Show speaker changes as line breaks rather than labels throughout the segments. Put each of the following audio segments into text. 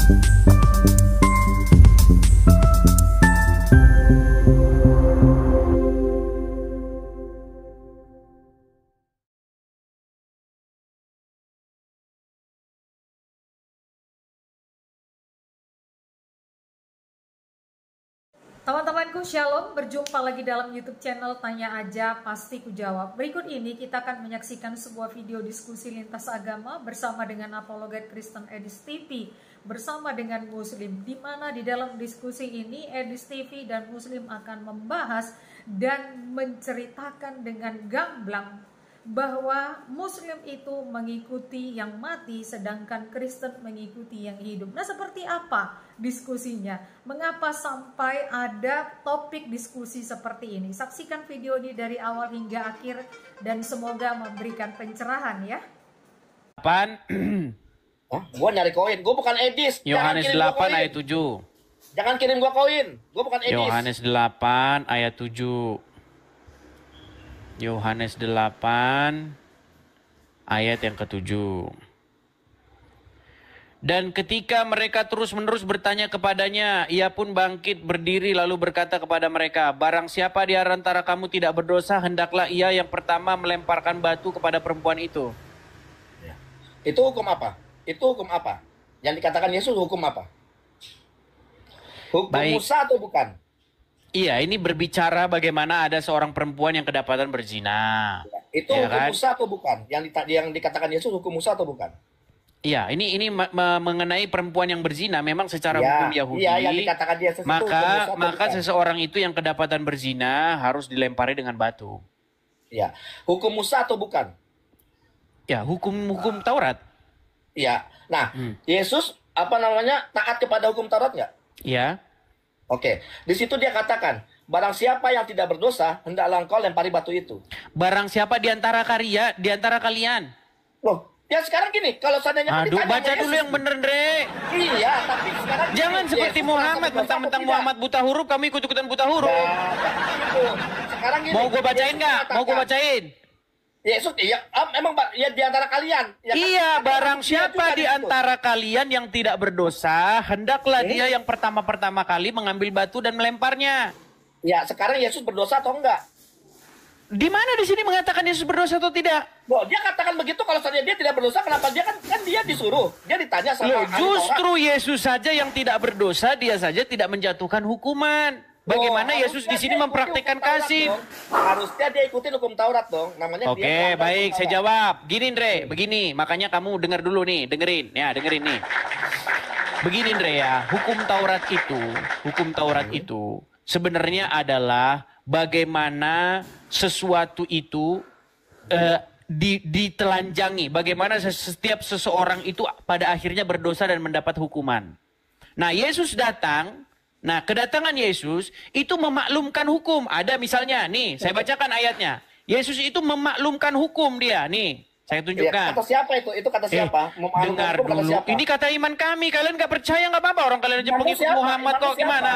Teman-temanku, Shalom, berjumpa lagi dalam YouTube channel Tanya Aja Pasti Kujawab. Berikut ini kita akan menyaksikan sebuah video diskusi lintas agama bersama dengan apologet Kristen Edis TV bersama dengan Muslim, di mana di dalam diskusi ini Edis TV dan Muslim akan membahas dan menceritakan dengan gamblang bahwa Muslim itu mengikuti yang mati sedangkan Kristen mengikuti yang hidup. Nah, seperti apa diskusinya? Mengapa sampai ada topik diskusi seperti ini? Saksikan video ini dari awal hingga akhir dan semoga memberikan pencerahan ya.
8. Gua nyari koin, gua bukan Edis.
Yohanes 8 ayat 7.
Jangan kirim gua koin, gua bukan Edis.
Yohanes 8 ayat 7. Yohanes 8 ayat yang ke-7. Dan ketika mereka terus-menerus bertanya kepadanya, ia pun bangkit berdiri lalu berkata kepada mereka, barang siapa di antara kamu tidak berdosa, hendaklah ia yang pertama melemparkan batu kepada perempuan itu.
Itu hukum apa? Itu hukum apa? Yang dikatakan Yesus hukum apa? Hukum
Baik.
Musa atau bukan?
Iya, ini berbicara bagaimana ada seorang perempuan yang kedapatan berzina.
Itu
ya
hukum
kan?
Musa atau bukan? Yang dikatakan Yesus hukum Musa atau bukan?
Iya, ini mengenai perempuan yang berzina. Memang secara
Ya,
hukum Yahudi,
iya, yang dikatakan Yesus itu hukum Musa atau
maka
bukan?
seseorang itu yang kedapatan berzina harus dilempari dengan batu.
Ya, hukum Musa atau bukan?
Ya, hukum Taurat.
Iya. Nah, Yesus taat kepada hukum Taurat nggak?
Ya.
Oke, di situ dia katakan, barang siapa yang tidak berdosa, hendaklah engkau lempari batu itu.
Barang siapa di antara kalian?
Loh, ya sekarang gini, kalau seandainya
Aduh,
ditanya
baca
sama
dulu
Yesus,
yang bener, Dre.
Iya, tapi sekarang
Jangan
gini,
seperti
Yesus
Muhammad,
merasa berdosa
mentang-mentang
atau tidak?
Muhammad buta huruf, kamu ikut-ikutan buta huruf.
Nah, sekarang gini,
Mau gue bacain
Yesus
nggak? Mau gue
mengatakan,
bacain?
Yesus, iya, emang ya di antara kalian. Ya,
Iya,
kan,
barang
dia
siapa
juga
di
disebut.
antara kalian yang tidak berdosa, hendaklah dia yang pertama kali mengambil batu dan melemparnya.
Ya, sekarang Yesus berdosa atau enggak?
Di mana di sini mengatakan Yesus berdosa atau tidak?
Loh, dia katakan begitu kalau seandainya dia tidak berdosa, kenapa dia kan dia disuruh. Dia ditanya sama
Loh,
ahli Taurat.
justru Yesus saja yang tidak berdosa, dia saja tidak menjatuhkan hukuman. Bagaimana Yesus di sini mempraktekkan kasih?
Harusnya dia ikutin hukum Taurat dong. Namanya
Oke,
dia
baik, saya jawab. Gini, Andre, begini. Makanya kamu dengar dulu nih, dengerin nih. Begini, Andre ya, hukum Taurat itu sebenarnya adalah bagaimana sesuatu itu ditelanjangi. Bagaimana setiap seseorang itu pada akhirnya berdosa dan mendapat hukuman. Nah, Yesus datang. Nah, kedatangan Yesus itu memaklumkan hukum. Ada misalnya, nih, saya bacakan ayatnya. Yesus itu memaklumkan hukum dia. Nih, saya tunjukkan.
Kata siapa itu? Itu kata siapa?
Dengar
hukum, kata
dulu.
siapa?
Ini kata iman kami. Kalian nggak percaya nggak apa-apa. Orang kalian aja
Imannya
pengikut
siapa?
Muhammad
Imannya
kok
siapa?
gimana?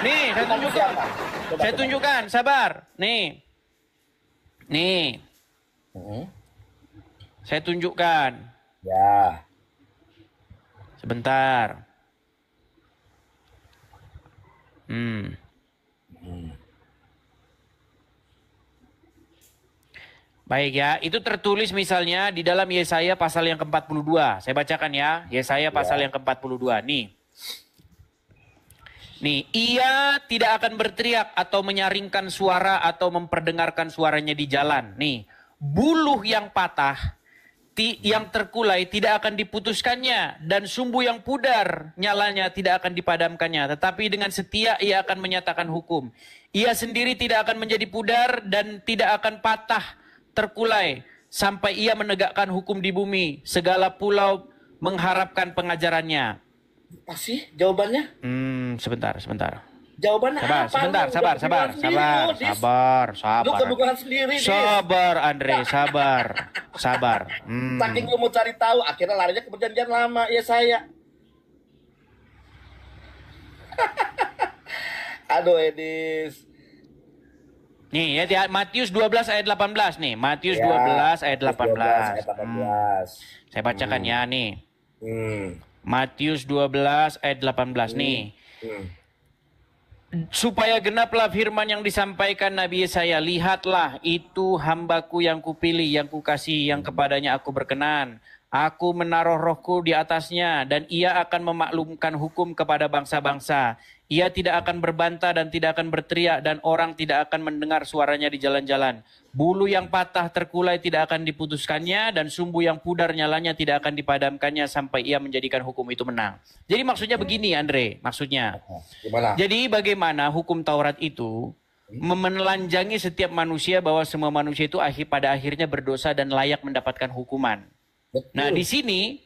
Nih, saya
Imannya
tunjukkan.
siapa? Coba,
Saya tunjukkan, sabar. Nih. Saya tunjukkan.
Ya.
Sebentar. Baik ya, itu tertulis misalnya di dalam Yesaya pasal yang ke-42. Saya bacakan ya, Yesaya pasal yang ke-42. Nih, ia tidak akan berteriak atau menyaringkan suara atau memperdengarkan suaranya di jalan. Nih, buluh yang patah, yang terkulai tidak akan diputuskannya, dan sumbu yang pudar nyalanya tidak akan dipadamkannya. Tetapi dengan setia ia akan menyatakan hukum. Ia sendiri tidak akan menjadi pudar dan tidak akan patah terkulai sampai ia menegakkan hukum di bumi. Segala pulau mengharapkan pengajarannya.
Apa sih jawabannya?
Sebentar.
Jawabannya apa?
Sabar.
Lu kedugaan sendiri, Dis.
Sabar, Andre, sabar.
Saking lu mau cari tahu, akhirnya larinya ke perjanjian lama, ya saya. Aduh, Edis.
Nih ya, Matius 12 ayat 18 nih. Matius 12 ayat 18. Saya bacakan ya nih. Matius 12 ayat 18 nih. Supaya genaplah firman yang disampaikan Nabi Yesaya, lihatlah itu hambaku yang kupilih, yang kukasihi, yang kepadanya aku berkenan. Aku menaruh rohku di atasnya dan ia akan memaklumkan hukum kepada bangsa-bangsa. Ia tidak akan berbantah dan tidak akan berteriak dan orang tidak akan mendengar suaranya di jalan-jalan. Bulu yang patah terkulai tidak akan diputuskannya dan sumbu yang pudar nyalanya tidak akan dipadamkannya sampai ia menjadikan hukum itu menang. Jadi maksudnya begini Andre, maksudnya.
Gimana?
Jadi bagaimana hukum Taurat itu menelanjangi setiap manusia bahwa semua manusia itu pada akhirnya berdosa dan layak mendapatkan hukuman.
Betul.
Nah, di sini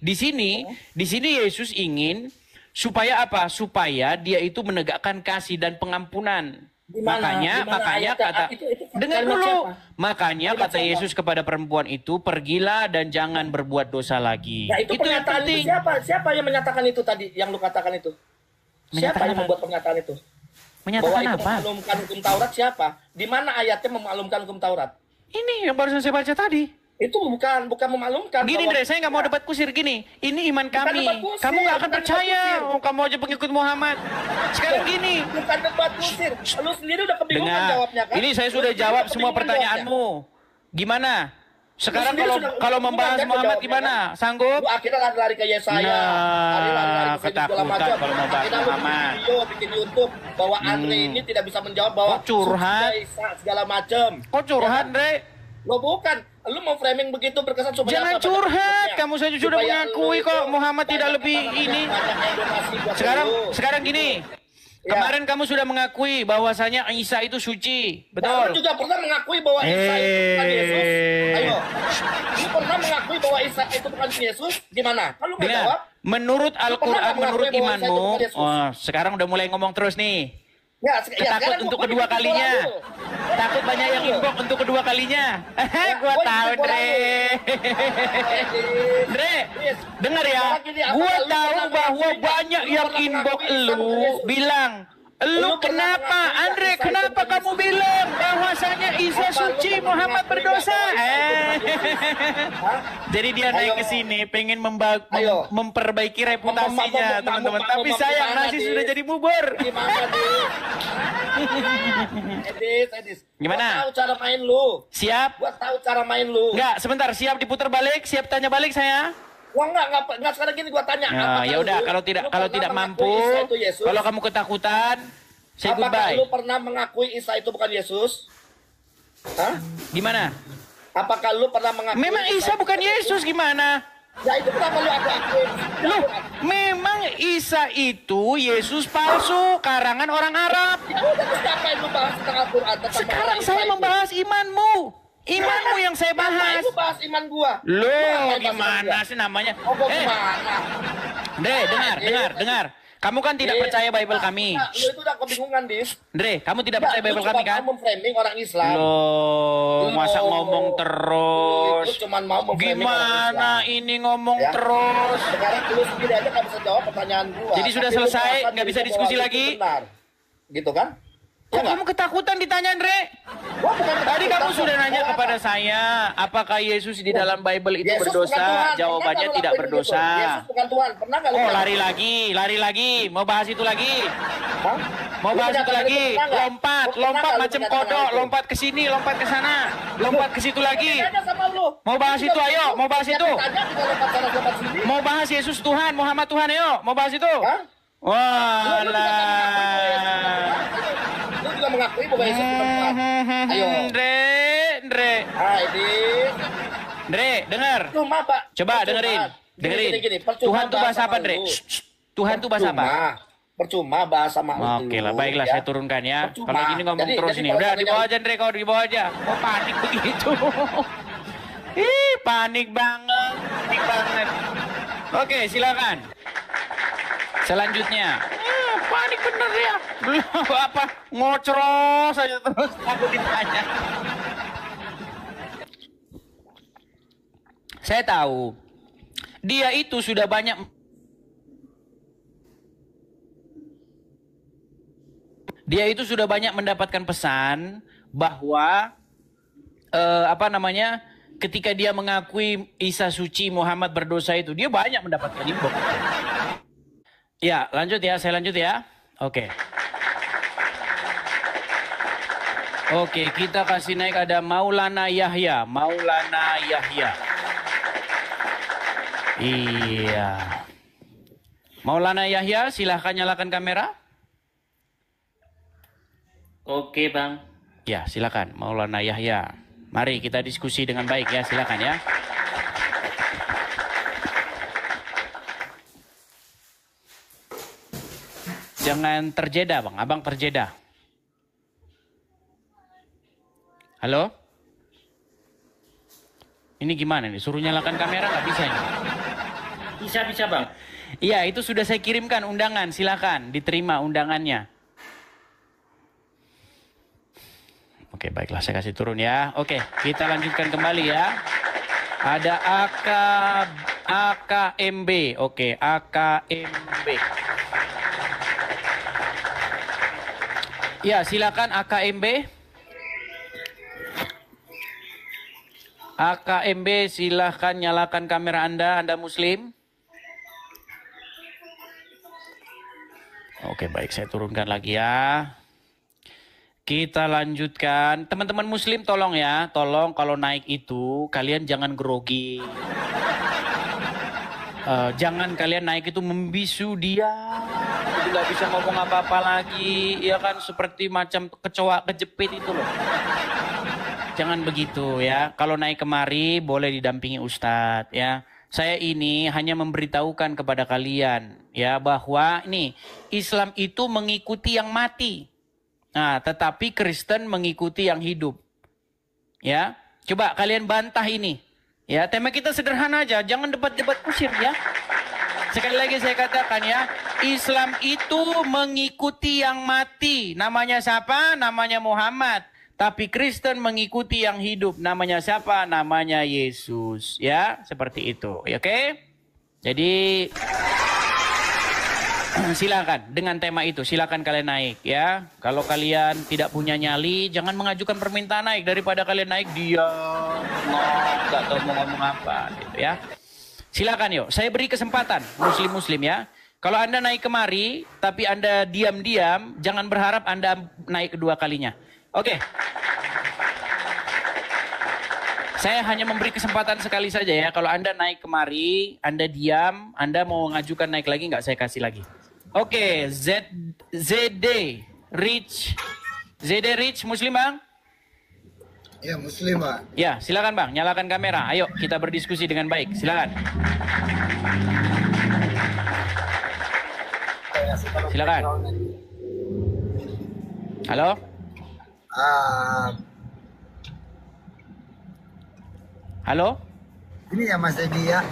Yesus ingin supaya apa? Supaya dia itu menegakkan kasih dan pengampunan. Makanya kata dengar dulu. Makanya kata Yesus kepada perempuan itu, pergilah dan jangan berbuat dosa lagi.
Nah, itu
yang penting.
Siapa yang menyatakan itu tadi yang lu katakan itu? Siapa yang membuat pernyataan itu?
Menyatakan
bahwa itu
apa?
memaklumkan hukum Taurat siapa? Di mana ayatnya memaklumkan hukum Taurat?
Ini yang barusan saya baca tadi.
Itu bukan memaklumkan.
Gini Dre, saya nggak mau debat kusir gini. Ini iman kami. Kamu nggak akan percaya. Oh, kamu aja pengikut Muhammad. Sekarang gini.
Bukan debat kusir. Lu sendiri udah kebingungan jawabnya kan?
Ini saya sudah jawab semua pertanyaanmu. Gimana? Sekarang kalau membahas Muhammad gimana? Sanggup?
Lu akhirnya lari ke Yesaya.
Nah, ketakutan kalau mau bahas Muhammad.
Bikin YouTube bahwa Andre ini tidak bisa menjawab bahwa
curhat
segala macam.
Kok curhat, Dre?
Lo bukan, lu mau framing begitu berkesan supaya
jangan curhat, kamu saja sudah mengakui kok Muhammad tidak lebih ini. Sekarang gini. Ya. Kemarin kamu sudah mengakui bahwasanya Isa itu suci, betul?
Kamu juga pernah mengakui bahwa Isa itu bukan Yesus. Ayo, lu pernah mengakui bahwa Isa itu bukan Yesus? Gimana? Kalau nggak jawab?
Menurut Al-Quran, menurut imanmu, sekarang udah mulai ngomong terus nih.
Ya,
takut untuk kedua kalinya. Takut banyak yang inbox untuk kedua kalinya. Gua tahu, Dre. Dre, dengar ya. Gua tahu bahwa banyak yang inbox lu bilang, lu kenapa, Andre, kenapa kamu bilang bahwasanya Isa suci, Muhammad berdosa? Jadi dia naik ke sini pengen memperbaiki reputasinya, teman-teman. Tapi sayang nasi sudah jadi bubur.
Edis.
Gimana?
Gua tahu cara main lu.
Siap?
Gua tahu cara main lu.
Enggak, sebentar. Siap diputar balik? Siap tanya balik saya?
Gua enggak sekarang gini gua tanya.
Ya udah, kalau tidak mampu, kalau kamu ketakutan, say goodbye.
Apakah lu pernah mengakui Isa itu bukan Yesus? Hah?
Gimana?
Apakah lu pernah mengakui
memang Isa bukan Yesus gimana?
Ya itu kenapa lu akuin?
Loh, memang Isa itu Yesus palsu, karangan orang Arab.
Ya udah, terus ngapain lu bahas tentang Al-Quran?
Sekarang saya membahas imanmu. Imanmu yang saya bahas.
Lu bahas iman gua.
Loh, gimana sih namanya?
Gimana?
Dengar. Kamu kan tidak percaya Bible kami.
Lu itu udah kebingungan, Dis.
Andre, kamu tidak percaya Bible kami kan?
Lu cuma mau framing orang Islam.
Loh, masa ngomong terus?
Lu cuma mau framing
gimana ini ngomong terus?
Sekarang lu sendiri aja nggak bisa jawab pertanyaan gua.
Jadi sudah selesai, nggak bisa diskusi lagi?
Benar. Gitu kan?
Kok kamu ketakutan ditanya, Andre? Tadi kamu sudah nanya kepada saya, apakah Yesus di dalam Bible itu berdosa? Jawabannya tidak berdosa.
Yesus bukan Tuhan. Pernah nggak?
Oh, lari lagi. Mau bahas itu lagi? Mau bahas itu lagi? Lompat macam kodok, lompat ke sini, lompat ke sana, lompat ke situ lagi. Mau bahas itu, ayo, mau bahas itu. Mau bahas Yesus Tuhan, Muhammad Tuhan, ayo, mau bahas itu. Wah,
lu juga mengakui bahwa Yesus bukan Tuhan. Ayo.
Andre. Andre, dengar.
Cuma, Pak.
Coba dengerin. Tuhan tuh bahasa apa, Andre? Tuhan tuh bahasa apa?
Percuma bahasa sama
Oke lah, baiklah saya turunkan ya. Kalau gini ngomong terus ini. Udah di bawah aja, Andre, kau di bawah aja. Kok panik begitu? Panik banget. Oke, silakan. Selanjutnya. Panik bener ya. Apa? Ngocros aja terus aku ditanya. Saya tahu. Dia itu sudah banyak mendapatkan pesan bahwa ketika dia mengakui Isa suci, Muhammad berdosa itu, dia banyak mendapatkan inbox. Ya, lanjut ya, saya lanjut ya. Oke. Oke, kita kasih naik ada Maulana Yahya. Maulana Yahya. Iya. Maulana Yahya, silahkan nyalakan kamera.
Oke, Bang.
Ya, silakan Maulana Yahya. Mari kita diskusi dengan baik ya, silakan ya. Jangan terjeda, Bang. Abang terjeda. Halo? Ini gimana nih? Suruh nyalakan kamera nggak bisa ini?
Bisa, Bang.
Iya, itu sudah saya kirimkan undangan. Silakan diterima undangannya. Oke, baiklah, saya kasih turun ya. Oke, kita lanjutkan kembali ya. Ada AKMB. Oke, AKMB. Ya, silakan AKMB. AKMB, silahkan nyalakan kamera Anda Muslim. Oke, baik, saya turunkan lagi ya. Kita lanjutkan. Teman-teman Muslim tolong ya, tolong kalau naik itu kalian jangan grogi. Jangan kalian naik itu membisu dia. Nggak bisa ngomong apa-apa lagi. Ya kan, seperti macam kecoa kejepit itu loh. Jangan begitu ya. Kalau naik kemari boleh didampingi Ustadz ya. Saya ini hanya memberitahukan kepada kalian ya bahwa ini Islam itu mengikuti yang mati. Nah, tetapi Kristen mengikuti yang hidup. Ya. Coba kalian bantah ini. Ya, tema kita sederhana aja, jangan debat-debat kusir ya. Sekali lagi saya katakan ya, Islam itu mengikuti yang mati. Namanya siapa? Namanya Muhammad. Tapi Kristen mengikuti yang hidup. Namanya siapa? Namanya Yesus. Ya, seperti itu. Oke? Jadi silakan dengan tema itu, silakan kalian naik ya. Kalau kalian tidak punya nyali, jangan mengajukan permintaan naik. Daripada kalian naik diam, nggak tahu mau ngomong apa gitu ya. Silakan yuk, saya beri kesempatan Muslim ya. Kalau Anda naik kemari, tapi Anda diam-diam, jangan berharap Anda naik kedua kalinya. Oke. Saya hanya memberi kesempatan sekali saja ya. Kalau Anda naik kemari, Anda diam, Anda mau mengajukan naik lagi nggak, saya kasih lagi. Oke, ZD Rich. ZD Rich, Muslim Bang?
Ya, Muslim Bang.
Ya, silakan Bang, nyalakan kamera. Ayo kita berdiskusi dengan baik. Silakan. Silakan. Halo? Halo?
Ini ya Mas Edi ya.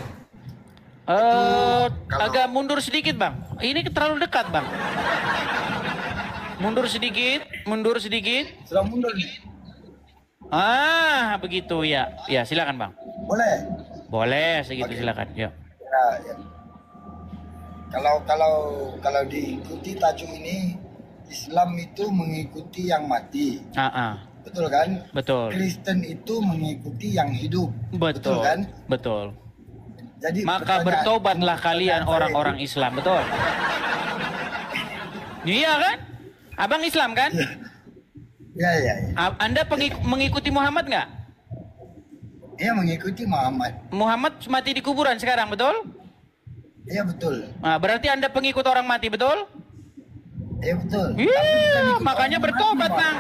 Agak mundur sedikit Bang. Ini terlalu dekat Bang. Mundur sedikit, mundur sedikit.
Sudah mundur nih.
Begitu ya. Ya, silakan Bang.
Boleh?
Boleh, segitu silakan. Ya.
Ya. Kalau diikuti tajuk ini, Islam itu mengikuti yang mati. Betul kan?
Betul.
Kristen itu mengikuti yang hidup.
Betul
kan?
Betul.
Jadi
maka bertobatlah kalian orang-orang Islam, betul? Iya kan? Abang Islam kan?
Ya.
Anda mengikuti Muhammad nggak?
Iya, mengikuti Muhammad.
Muhammad mati di kuburan sekarang, betul?
Iya, betul.
Nah, berarti Anda pengikut orang mati, betul?
Iya, betul.
Makanya bertobat, Bang.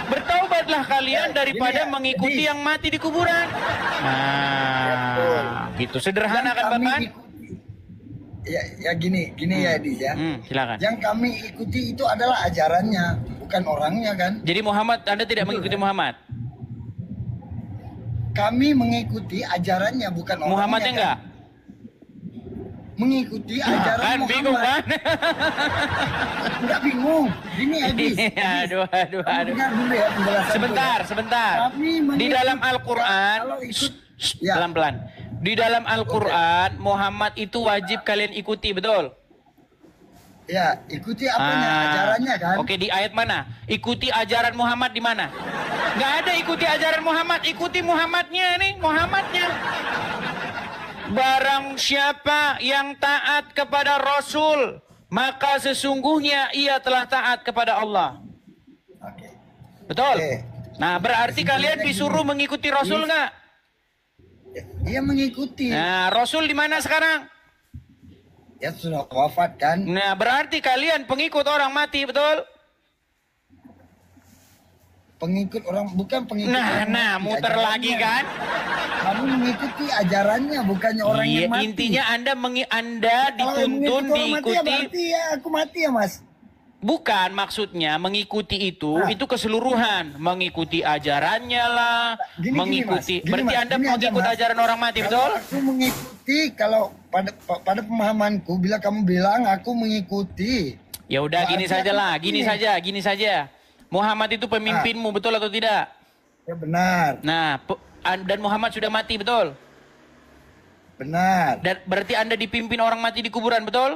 Bertobatlah kalian daripada mengikuti yang mati di kuburan. Gitu sederhana kan, Bapak?
Ya gini ya Dis ya.
Silakan.
Yang kami ikuti itu adalah ajarannya, bukan orangnya kan.
Jadi Muhammad, Anda tidak mengikuti Muhammad?
Kami mengikuti ajarannya, bukan orangnya.
Muhammadnya
kan?
enggak?
Mengikuti ajaran
kan
Muhammad.
Bingung kan?
Enggak bingung. Gini Edis.
Aduh.
Dengar dulu ya penjelasan.
Sebentar. Di dalam Al-Quran, pelan-pelan. Di dalam Al-Quran, Muhammad itu wajib kalian ikuti, betul?
Ya, ikuti apanya? Ajarannya kan?
Oke, di ayat mana? Ikuti ajaran Muhammad di mana? Nggak ada ikuti ajaran Muhammad, ikuti Muhammadnya nih, Muhammadnya. Barang siapa yang taat kepada Rasul, maka sesungguhnya ia telah taat kepada Allah.
Oke.
Betul?
Oke.
Nah, berarti kalian disuruh mengikuti Rasul nggak?
Dia mengikuti.
Nah, Rasul di mana sekarang?
Ya sudah wafat kan?
Nah, berarti kalian pengikut orang mati, betul?
Pengikut orang, bukan pengikut.
Nah, muter lagi kan?
Kamu mengikuti ajarannya, bukannya orang
Iya,
yang mati.
intinya Anda
Kalau yang
dituntun
mengikuti orang mati, ya
diikuti.
berarti ya aku mati ya Mas.
Bukan, maksudnya mengikuti itu keseluruhan, mengikuti ajarannya lah,
Gini,
mengikuti.
Mas. Gini,
Berarti
Mas.
Anda
Gini aja,
mengikut
Mas.
ajaran orang mati,
Kalau
betul?
aku mengikuti, kalau pada pemahamanku, bila kamu bilang aku mengikuti.
Ya udah, gini
Berarti
saja
aku
lah,
mengikuti.
gini saja. Muhammad itu pemimpinmu, betul atau tidak?
Ya benar,
Nah, dan Muhammad sudah mati, betul?
benar.
Dan berarti Anda dipimpin orang mati di kuburan, betul?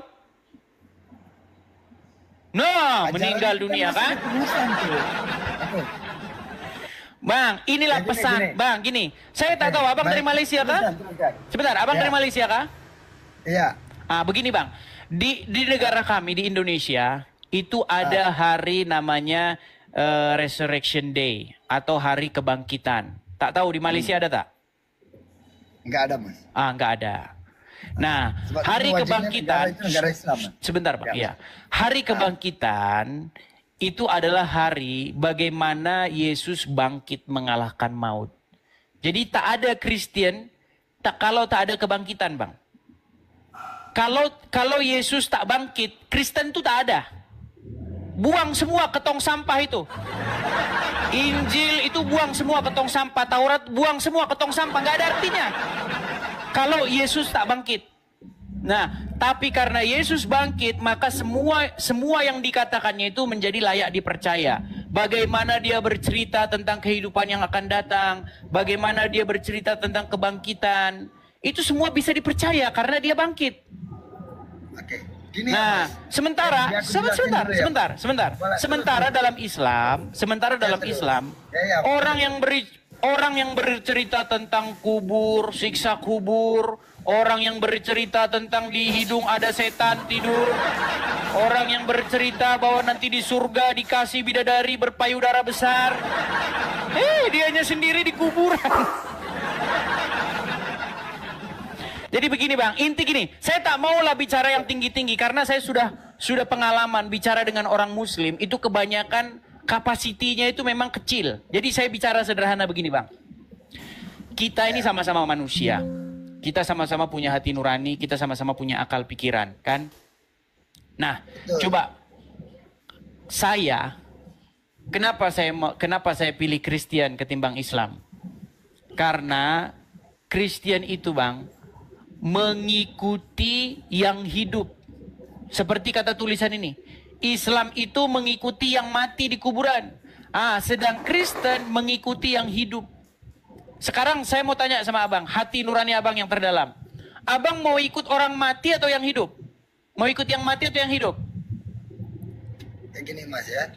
Nah,
Ajaran
meninggal
itu
dunia
masih
kan?
ada tulisan tuh. Oke.
Bang, inilah
Ya, gini,
pesan.
gini.
Bang, gini. Saya tak tahu, abang
Baik.
dari Malaysia kah?
Teruskan.
Sebentar, abang
Ya.
dari Malaysia kah?
Iya.
Begini bang, di negara kami di Indonesia itu ada hari namanya Resurrection Day atau hari kebangkitan. Tak tahu di Malaysia ada tak?
Enggak ada Mas.
Nggak ada. Nah,
Sebab
hari
itu wajibnya
kebangkitan.
negara itu negara Islam, Mas.
Sebentar Pak,
Ya,
ya. Hari kebangkitan itu adalah hari bagaimana Yesus bangkit mengalahkan maut. Jadi tak ada Kristen kalau tak ada kebangkitan, Bang. Kalau Yesus tak bangkit, Kristen itu tak ada. Buang semua ke tong sampah itu. Injil itu buang semua ke tong sampah, Taurat buang semua ke tong sampah, nggak ada artinya. Kalau Yesus tak bangkit. Nah, tapi karena Yesus bangkit, maka semua yang dikatakannya itu menjadi layak dipercaya. Bagaimana dia bercerita tentang kehidupan yang akan datang, bagaimana dia bercerita tentang kebangkitan, itu semua bisa dipercaya karena dia bangkit.
Oke. Gini
Nah,
ya, Mas.
sementara dalam Islam,
Ya.
orang yang bercerita tentang kubur, siksa kubur, orang yang bercerita tentang di hidung ada setan tidur, orang yang bercerita bahwa nanti di surga dikasih bidadari berpayudara besar, dianya sendiri di kuburan. Jadi begini bang, inti gini, saya tak maulah bicara yang tinggi-tinggi karena saya sudah pengalaman bicara dengan orang Muslim itu kebanyakan kapasitinya itu memang kecil. Jadi saya bicara sederhana begini bang, kita ini sama-sama manusia, kita sama-sama punya hati nurani, kita sama-sama punya akal pikiran, kan? Nah, coba kenapa saya pilih Kristen ketimbang Islam? Karena Kristen itu bang mengikuti yang hidup. Seperti kata tulisan ini, Islam itu mengikuti yang mati di kuburan. Sedang Kristen mengikuti yang hidup. Sekarang saya mau tanya sama abang, hati nurani abang yang terdalam. Abang mau ikut orang mati atau yang hidup? Mau ikut yang mati atau yang hidup?
Kayak gini Mas ya.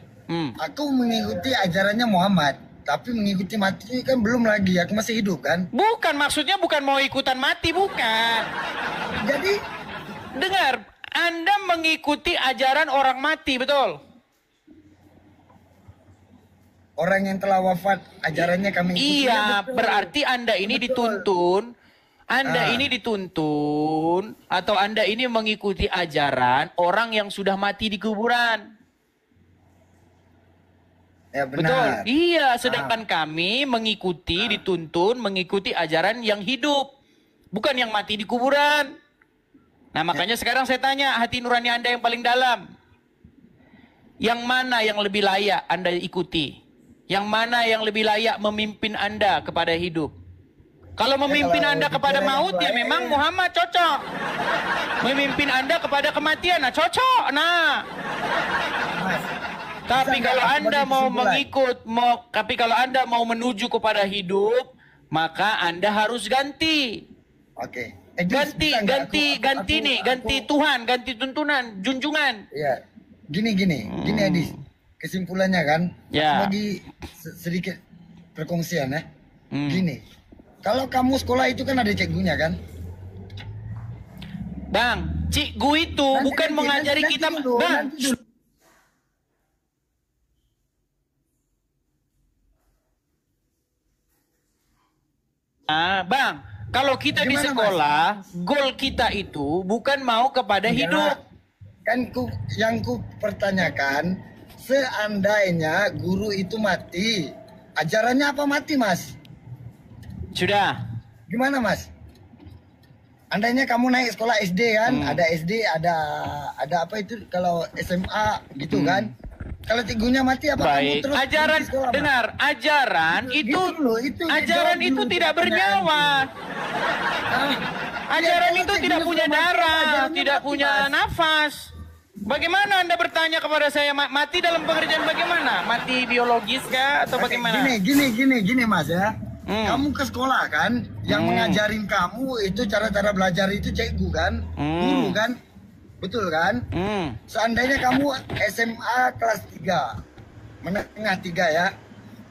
Aku mengikuti ajarannya Muhammad. Tapi mengikuti mati kan belum lagi, aku masih hidup kan?
Bukan, maksudnya bukan mau ikutan mati, bukan.
Jadi,
dengar, Anda mengikuti ajaran orang mati, betul?
orang yang telah wafat, ajarannya kami ikuti.
Iya, berarti Anda ini dituntun, ini dituntun, atau Anda ini mengikuti ajaran orang yang sudah mati di kuburan.
Ya benar.
Betul. Iya, sedangkan kami mengikuti, dituntun, mengikuti ajaran yang hidup. Bukan yang mati di kuburan. Nah, makanya sekarang saya tanya, hati nurani Anda yang paling dalam. Yang mana yang lebih layak Anda ikuti? Yang mana yang lebih layak memimpin Anda kepada hidup? Kalau memimpin Anda kepada maut, ya memang Muhammad cocok. Memimpin Anda kepada kematian, cocok. Nah. Tapi kalau Anda kalau Anda mau menuju kepada hidup, maka Anda harus ganti.
Oke.
Ganti Tuhan, ganti tuntunan, junjungan.
Iya. Gini Adis. Kesimpulannya kan,
ya.
Bagi sedikit perkongsian ya. Gini. Kalau kamu sekolah itu kan ada cikgunya kan?
Bang, cikgu itu bukan mengajari kita, Bang. Bang, kalau kita di sekolah, goal kita itu bukan mau kepada hidup.
Kan yang ku pertanyakan, seandainya guru itu mati, ajarannya apa mati, Mas?
Sudah.
Gimana, Mas? Andainya kamu naik sekolah SD kan, ada SD, ada apa itu kalau SMA gitu kan? Kalau cigunya mati apa kamu
Baik,
terus
ajaran
sekolah, Mas?
dengar, ajaran itu ajaran itu tidak bernyawa. Ajaran itu tidak punya darah, tidak punya nafas. Bagaimana Anda bertanya kepada saya mati dalam pengertian bagaimana? Mati biologis kah atau bagaimana?
Gini Mas ya. Kamu ke sekolah kan, yang mengajarin kamu itu cara-cara belajar itu cikgu kan, guru kan, betul kan? Seandainya kamu SMA kelas 3, menengah 3 ya,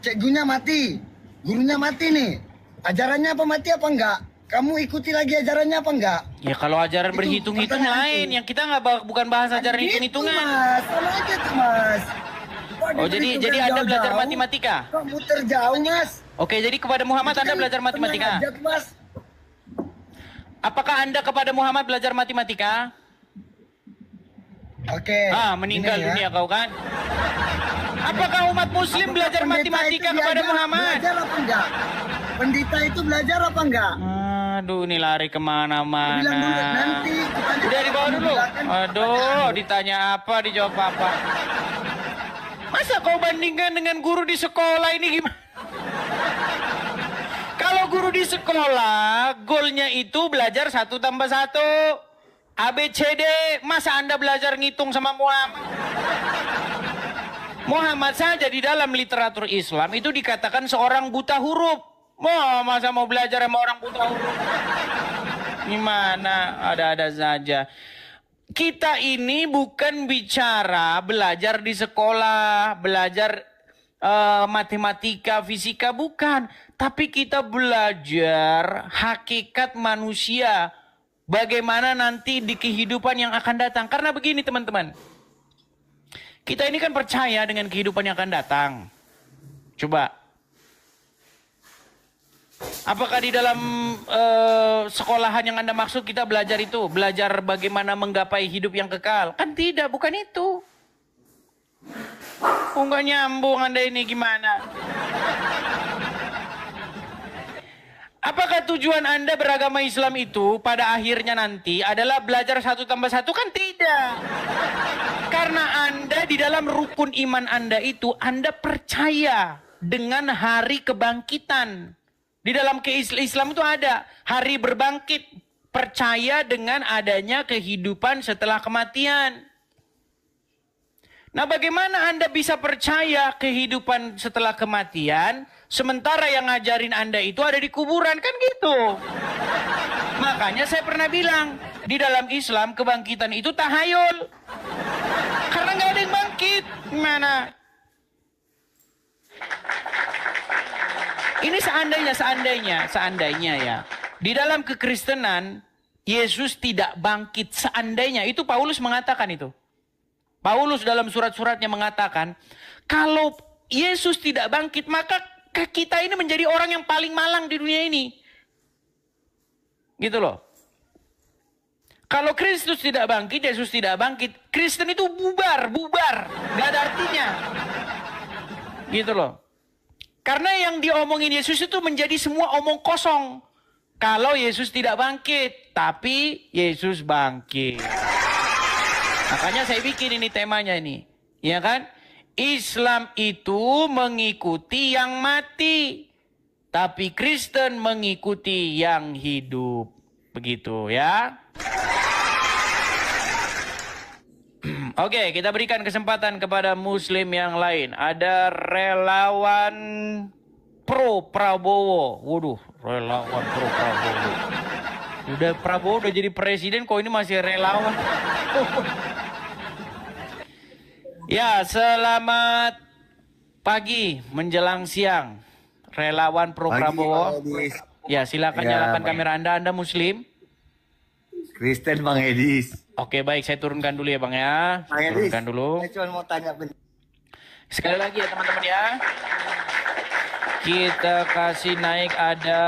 cikgunya mati, gurunya mati nih, ajarannya apa mati apa enggak? Kamu ikuti lagi ajarannya apa enggak?
Ya kalau ajaran berhitung-hitung lain, yang kita bukan bahas ajaran hitung-hitungan.
Mas, sama aja tuh Mas.
Oh jadi Anda belajar matematika?
Kamu terjauh Mas.
Oke, jadi kepada Muhammad Anda belajar matematika. Apakah Anda kepada Muhammad belajar matematika?
Oke.
Meninggal dunia kau kan? Apakah umat muslim belajar matematika kepada Muhammad?
Belajar apa enggak? Pendeta itu belajar apa enggak?
Aduh, ini lari kemana-mana.
Bilang dulu nanti.
Udah dibawa dulu. Aduh, ditanya apa, dijawab apa. Masa kau bandingkan dengan guru di sekolah ini gimana? Kalau guru di sekolah, goalnya itu belajar 1 tambah 1. ABCD, masa Anda belajar ngitung sama Muhammad? Muhammad saja di dalam literatur Islam itu dikatakan seorang buta huruf. Masa mau belajar sama orang buta huruf? Gimana? Ada-ada saja. Kita ini bukan bicara belajar di sekolah, belajar matematika, fisika, bukan. Tapi kita belajar hakikat manusia. Bagaimana nanti di kehidupan yang akan datang. Karena begini teman-teman. Kita ini kan percaya dengan kehidupan yang akan datang. Coba. Apakah di dalam sekolahan yang Anda maksud kita belajar itu? Belajar bagaimana menggapai hidup yang kekal? Kan tidak, bukan itu. Nggak nyambung Anda ini gimana? Apakah tujuan Anda beragama Islam itu pada akhirnya nanti adalah belajar 1 tambah 1? Kan tidak. Karena Anda di dalam rukun iman Anda itu, Anda percaya dengan hari kebangkitan. Di dalam Islam itu ada hari berbangkit. Percaya dengan adanya kehidupan setelah kematian. Nah, bagaimana Anda bisa percaya kehidupan setelah kematian, sementara yang ngajarin Anda itu ada di kuburan, kan gitu. Makanya saya pernah bilang, di dalam Islam kebangkitan itu tahayul. Karena nggak ada yang bangkit. Gimana? Ini seandainya ya. Di dalam kekristenan, Yesus tidak bangkit seandainya. Itu Paulus mengatakan itu. Paulus dalam surat-suratnya mengatakan, kalau Yesus tidak bangkit, maka kita ini menjadi orang yang paling malang di dunia ini. Gitu loh. Kalau Kristus tidak bangkit, Yesus tidak bangkit, Kristen itu bubar. Gak ada artinya. Gitu loh. Karena yang diomongin Yesus itu menjadi semua omong kosong. Kalau Yesus tidak bangkit, tapi Yesus bangkit. Makanya saya bikin ini temanya ini. Ya kan? Islam itu mengikuti yang mati. Tapi Kristen mengikuti yang hidup. Begitu ya. Oke, kita berikan kesempatan kepada muslim yang lain. Ada relawan pro Prabowo. Waduh, relawan pro Prabowo. Udah Prabowo udah jadi presiden, kok ini masih relawan. Ya, selamat pagi menjelang siang. Relawan pro Prabowo. Ya, silakan nyalakan kamera Anda muslim.
Kristen Bang Edis.
Oke, baik, saya turunkan dulu ya Bang ya.
Bang Edis.
Turunkan dulu.
Saya cuma mau tanya
Sekali lagi ya teman-teman ya. Kita kasih naik ada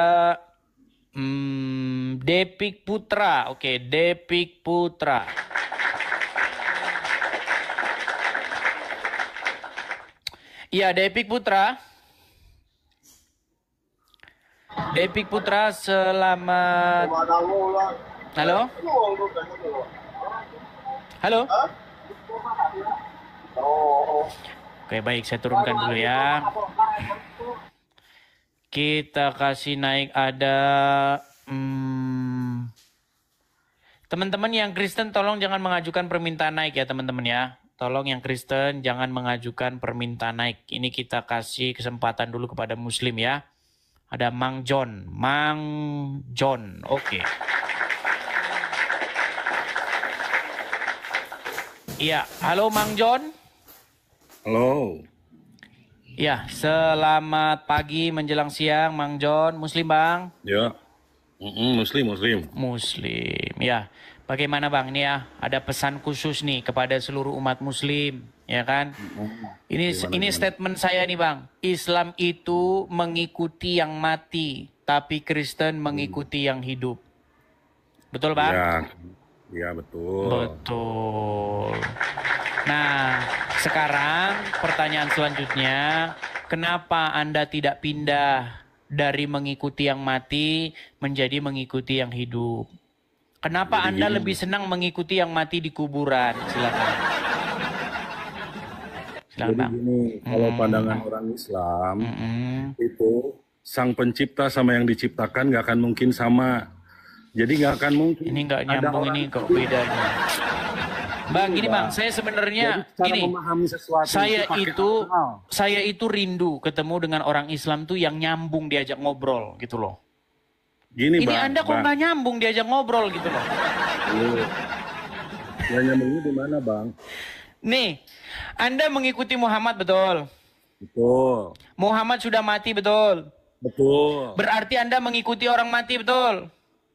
Depik Putra. Oke, Depik Putra. Iya, Depik Putra. Depik Putra, selamat. Halo? Halo? Oke, baik, saya turunkan dulu ya. Kita kasih naik ada teman-teman yang Kristen tolong jangan mengajukan permintaan naik ya teman-teman ya. Tolong yang Kristen jangan mengajukan permintaan naik. Ini kita kasih kesempatan dulu kepada Muslim ya. Ada Mang John. Oke. Iya, halo Mang John.
Halo.
Ya, selamat pagi menjelang siang, Mang John. Muslim, Bang?
Ya. Muslim.
Muslim. Ya. Bagaimana, Bang? Ini ya, ada pesan khusus nih kepada seluruh umat Muslim, ya kan? Ini statement saya nih, Bang. Islam itu mengikuti yang mati, tapi Kristen mengikuti yang hidup. Betul, Bang?
Ya. Ya, betul.
Betul. Nah, sekarang pertanyaan selanjutnya, kenapa Anda tidak pindah dari mengikuti yang mati menjadi mengikuti yang hidup? Kenapa Anda lebih senang mengikuti yang mati di kuburan? Silakan. Silakan, Bang.
Gini, kalau pandangan orang Islam itu sang pencipta sama yang diciptakan nggak akan mungkin sama. Jadi nggak akan mungkin.
Ini nggak nyambung, ini kok bedanya. Bang, gini Bang, saya sebenarnya gini, saya itu rindu ketemu dengan orang Islam tuh yang nyambung diajak ngobrol gitu loh.
Gini,
Ini
Bang,
Anda kok nggak nyambung diajak ngobrol gitu loh.
Ya nyambungnya di mana, Bang?
Nih, Anda mengikuti Muhammad betul?
Betul.
Muhammad sudah mati betul?
Betul.
Berarti Anda mengikuti orang mati betul?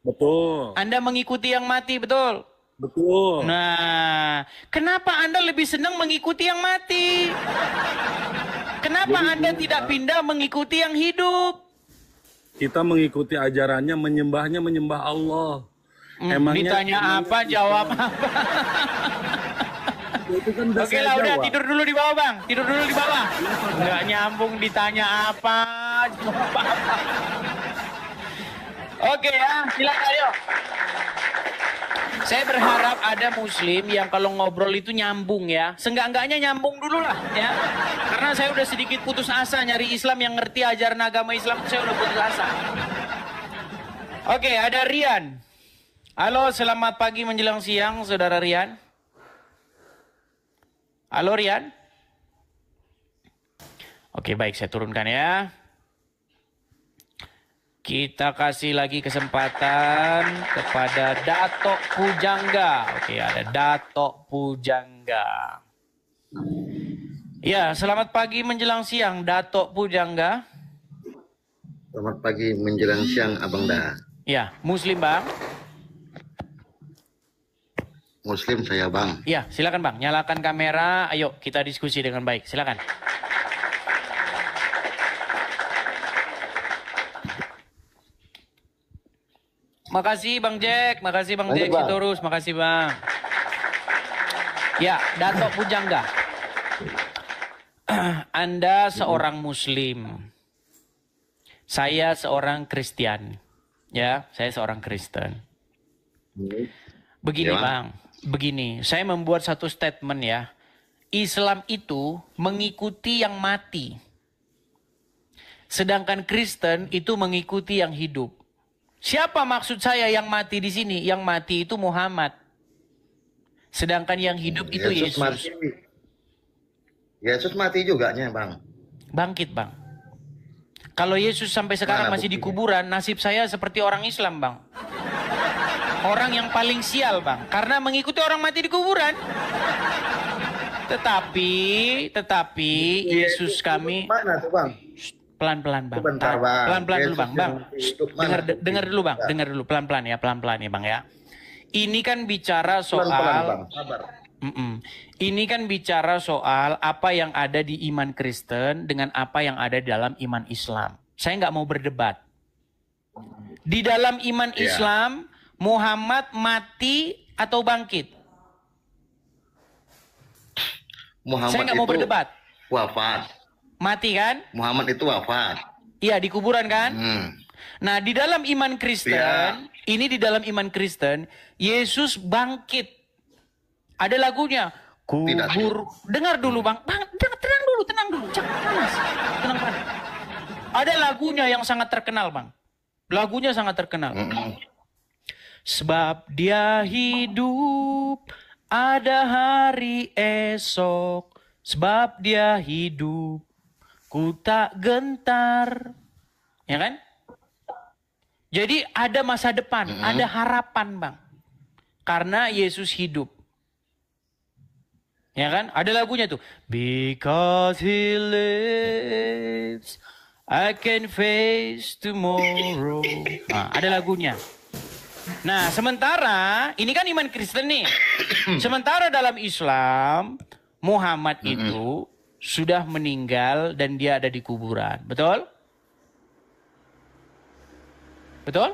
Betul.
Anda mengikuti yang mati betul?
Betul.
Nah, kenapa Anda lebih senang mengikuti yang mati? Kenapa Anda tidak pindah mengikuti yang hidup?
Kita mengikuti ajarannya, menyembah Allah. Emangnya
ditanya apa, jawab apa?
Itu kan udah
Oke
saya
lah, udah
jawab.
tidur dulu di bawah Bang. Tidur dulu di bawah. Nggak nyambung ditanya apa, jawab apa. Oke ya, silakan yuk. Saya berharap ada Muslim yang kalau ngobrol itu nyambung ya. Seenggak-enggaknya nyambung dulu lah ya. Karena saya udah sedikit putus asa nyari Islam yang ngerti ajaran agama Islam. Saya udah putus asa. Oke, ada Rian. Halo, selamat pagi menjelang siang, Saudara Rian. Halo Rian. Oke, baik, saya turunkan ya. Kita kasih lagi kesempatan kepada Dato Pujangga. Oke, ada Dato Pujangga. Ya, selamat pagi menjelang siang, Dato Pujangga.
Selamat pagi menjelang siang, Abang Da.
Ya, Muslim Bang.
Muslim saya, Bang.
Ya, silakan Bang, nyalakan kamera. Ayo kita diskusi dengan baik. Silakan. Makasih Bang Jack, makasih Bang Jack Sitorus, makasih Bang. Ya, Dato Pujangga. Anda seorang Muslim. Saya seorang Kristen. Ya, saya seorang Kristen. Begini
Ya.
Bang, begini. Saya membuat satu statement ya. Islam itu mengikuti yang mati. Sedangkan Kristen itu mengikuti yang hidup. Siapa maksud saya yang mati di sini? Yang mati itu Muhammad. Sedangkan yang hidup itu Yesus.
Mati. Yesus mati juga nya, Bang.
Bangkit, Bang. Kalau Yesus sampai sekarang masih di kuburan, nasib saya seperti orang Islam, Bang. Orang yang paling sial, Bang. Karena mengikuti orang mati di kuburan. Tetapi Yesus kami...
Mana tuh, Bang?
Pelan-pelan Bang.
Sebentar, Bang.
Pelan-pelan dulu Bang. Bang,
Yesus yang hidup mana?
dengar dulu Bang. Dengar dulu pelan-pelan ya, Bang ya. Ini kan bicara
Pelan-pelan,
soal
Bang. Sabar.
Ini kan bicara soal apa yang ada di iman Kristen dengan apa yang ada di dalam iman Islam. Saya nggak mau berdebat. Di dalam iman Islam, Muhammad mati atau bangkit?
Muhammad
Saya nggak mau
itu
berdebat.
wafat.
Mati kan?
Muhammad itu wafat.
Iya, di kuburan kan? Nah, di dalam iman Kristen, ini di dalam iman Kristen, Yesus bangkit. Ada lagunya. Kubur. Dengar dulu, Bang. Bang, tenang dulu. Jangan panas. Tenang panas. Ada lagunya yang sangat terkenal, Bang. Lagunya sangat terkenal. Sebab dia hidup, ada hari esok. Sebab dia hidup, ku tak gentar. Ya kan? Jadi ada masa depan, ada harapan, Bang. Karena Yesus hidup. Ya kan? Ada lagunya tuh. Because he lives, I can face tomorrow. Nah, ada lagunya. Nah, sementara, ini kan iman Kristen nih. Sementara dalam Islam, Muhammad itu sudah meninggal dan dia ada di kuburan. Betul? Betul?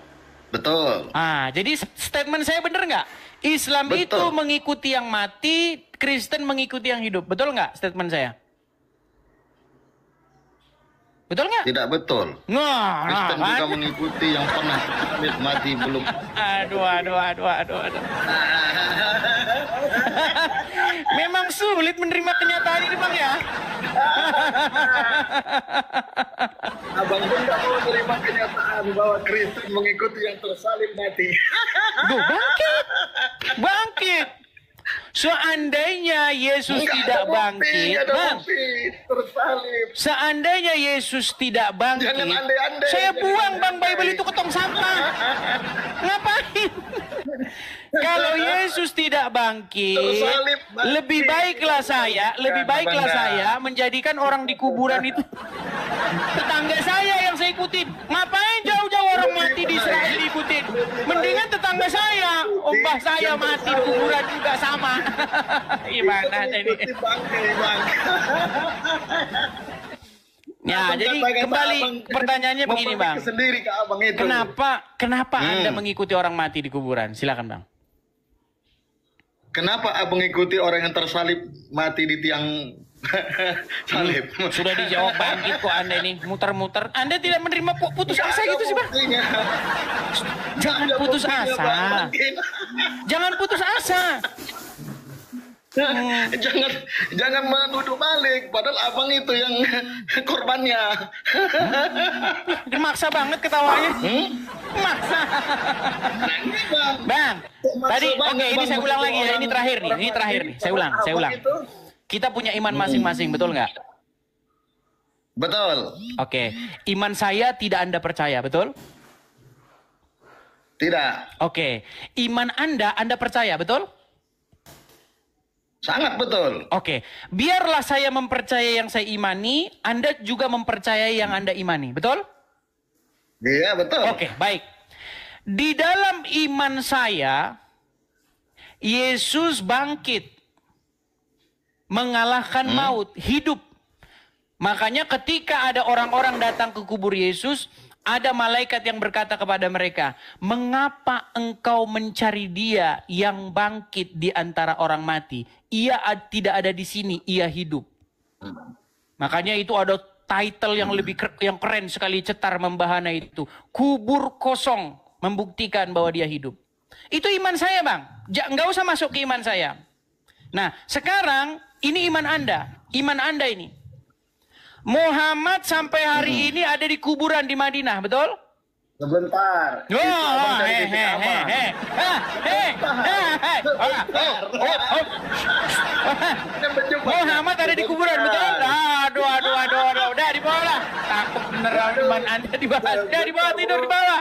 Betul.
Ah, jadi statement saya benar nggak? Islam
Betul.
itu mengikuti yang mati, Kristen mengikuti yang hidup. Betul nggak statement saya? Betul nggak?
Tidak betul. Kristen juga
kan?
mengikuti yang pernah mati belum.
Aduh. Memang sulit menerima kenyataan ini, Bang ya.
Abang pun nggak mau terima kenyataan bahwa Kristen mengikuti yang tersalib mati.
Duh, bangkit. Seandainya Yesus tidak bangkit, Bang.
Tersalib.
Seandainya Yesus tidak bangkit,
Jangan andai-andai.
saya
Jangan
buang Bang
andai-andai.
Bible itu ke tong sampah. Ngapain? Kalau Yesus tidak bangkit,
Tersalib mati.
lebih baiklah saya menjadikan orang di kuburan itu tetangga saya yang saya ikutin. Ngapain jauh-jauh orang mati di Israel diikutin? Mendingan tetangga saya, mbah saya mati di kuburan juga sama. Gimana tadi? Ya, jadi kembali pertanyaannya begini, Bang.
Sendiri ke abang itu.
Kenapa Anda mengikuti orang mati di kuburan? Silakan, Bang.
Kenapa abang ikuti orang yang tersalib mati di tiang salib?
Sudah dijawab bangkit kok Anda ini muter-muter. Anda tidak menerima putus asa gitu sih, Bang. Jangan putus asa. Jangan putus asa.
Jangan menuduh balik, padahal abang itu yang korbannya.
Dimaksa banget ketawanya. Maksa. Bang, tadi oke, ini saya ulang lagi ya. Ini terakhir nih. Saya ulang. Kita punya iman masing-masing, betul nggak?
Betul.
Oke, iman saya tidak Anda percaya, betul?
Tidak.
Oke, iman Anda percaya, betul?
Sangat betul.
Oke, biarlah saya mempercayai yang saya imani, Anda juga mempercayai yang Anda imani, betul?
Iya, betul.
Oke, baik. Di dalam iman saya, Yesus bangkit, mengalahkan maut, hidup. Makanya ketika ada orang-orang datang ke kubur Yesus, ada malaikat yang berkata kepada mereka, "Mengapa engkau mencari Dia yang bangkit di antara orang mati? Ia tidak ada di sini, ia hidup." Makanya itu ada title yang lebih yang keren sekali, cetar membahana itu. Kubur kosong membuktikan bahwa Dia hidup. Itu iman saya, Bang. Nggak usah masuk ke iman saya. Nah, sekarang ini iman Anda. Iman Anda ini. Muhammad sampai hari ini ada di kuburan di Madinah, betul?
Sebentar.
Muhammad ada di kuburan, betul? Aduh. Udah di bawah lah. Takut beneran iman Anda di bawah. Udah di bawah, tidur di bawah.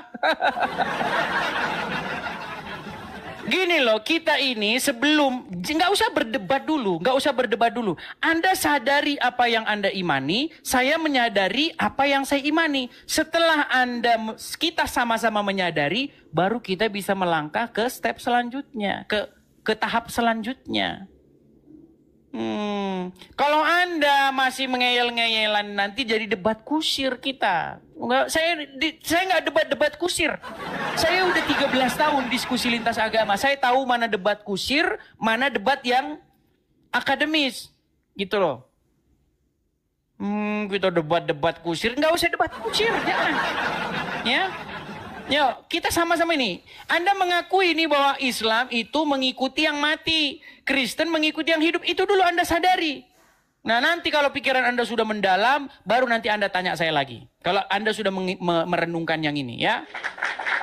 Gini loh, kita ini sebelum, nggak usah berdebat dulu. Anda sadari apa yang Anda imani, saya menyadari apa yang saya imani. Setelah kita sama-sama menyadari, baru kita bisa melangkah ke step selanjutnya, ke tahap selanjutnya. Kalau Anda masih ngeyel-ngeyelan, nanti jadi debat kusir kita. Saya nggak debat kusir. Saya udah 13 tahun diskusi lintas agama. Saya tahu mana debat kusir, mana debat yang akademis, gitu loh. Kita debat kusir, nggak usah debat kusir, jangan. Ya, yuk kita sama-sama ini. Anda mengakui ini bahwa Islam itu mengikuti yang mati, Kristen mengikuti yang hidup. Itu dulu Anda sadari. Nah nanti kalau pikiran Anda sudah mendalam, baru nanti Anda tanya saya lagi. Kalau Anda sudah merenungkan yang ini, ya.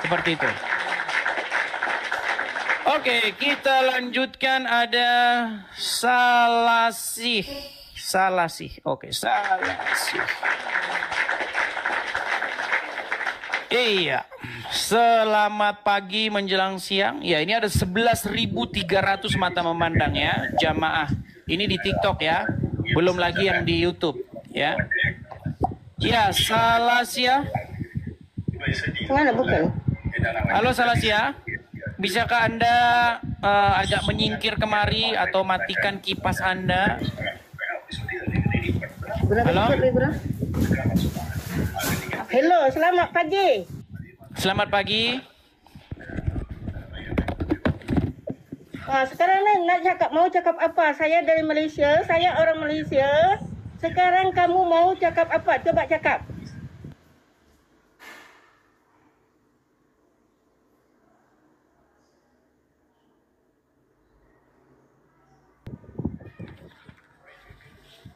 Seperti itu. Oke, kita lanjutkan. Ada Salasih. Oke, Salasih. Iya. Selamat pagi menjelang siang. Ya, ini ada 11.300 mata memandang ya, jamaah. Ini di TikTok ya. Belum lagi yang di YouTube, ya. Ya, Salasia.
Mana bukan?
Halo Salasia. Bisakah Anda agak menyingkir kemari atau matikan kipas Anda? Halo.
Halo, selamat pagi.
Selamat pagi.
Sekarang ni mau cakap apa? Saya dari Malaysia, saya orang Malaysia. Sekarang kamu mau cakap apa? Coba cakap.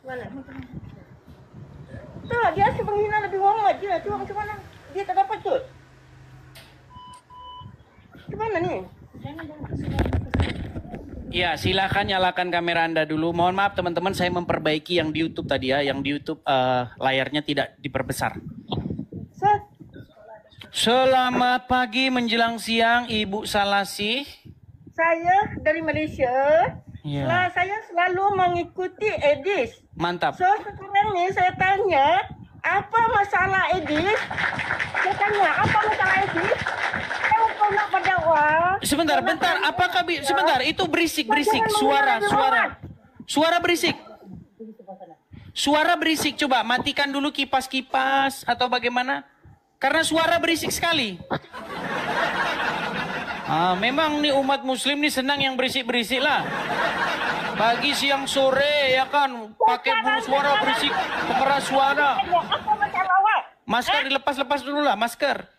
Mana? Tak, dia asyik menghina Nabi Muhammad je. Cuba macam mana? Dia tak dapat tu. Macam mana ni?
Ya, silakan nyalakan kamera Anda dulu. Mohon maaf teman-teman, saya memperbaiki yang di YouTube tadi ya. Yang di YouTube layarnya tidak diperbesar. Selamat pagi menjelang siang, Ibu Salasih.
Saya dari Malaysia.
Ya.
Saya selalu mengikuti Edis.
Mantap.
So sekarang ni saya tanya, apa masalah Edis? Saya tanya, apa masalah Edis? Kalau kau nak berdakwah.
Sebentar, sebentar. Itu berisik. Suara berisik. Suara berisik. Coba matikan dulu kipas-kipas atau bagaimana? Karena suara berisik sekali. Memang nih umat muslim nih senang yang berisik-berisik lah. Pagi, siang, sore ya kan. Pakai suara berisik, pengeras suara. Masker dilepas-lepas dulu lah, masker.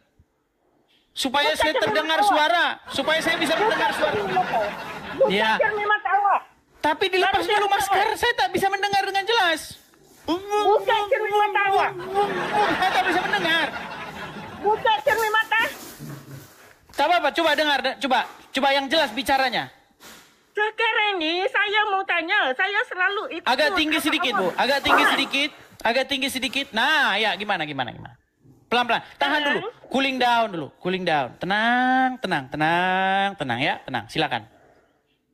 Supaya saya terdengar suara. Supaya saya bisa mendengar suara. Ya. Tapi dilepas dulu masker, saya tak bisa mendengar dengan jelas.
Buka cermin mata awak.
Saya tak bisa mendengar.
Buka cermin mata.
Tak apa-apa, coba dengar. Coba yang jelas bicaranya.
Sekarang ni saya mau tanya, saya selalu ikut.
Agak tinggi sedikit, Bu. Agak tinggi sedikit. Nah, ya gimana. Pelan-pelan. Tahan dulu. Cooling down. Tenang ya. Tenang. Silakan.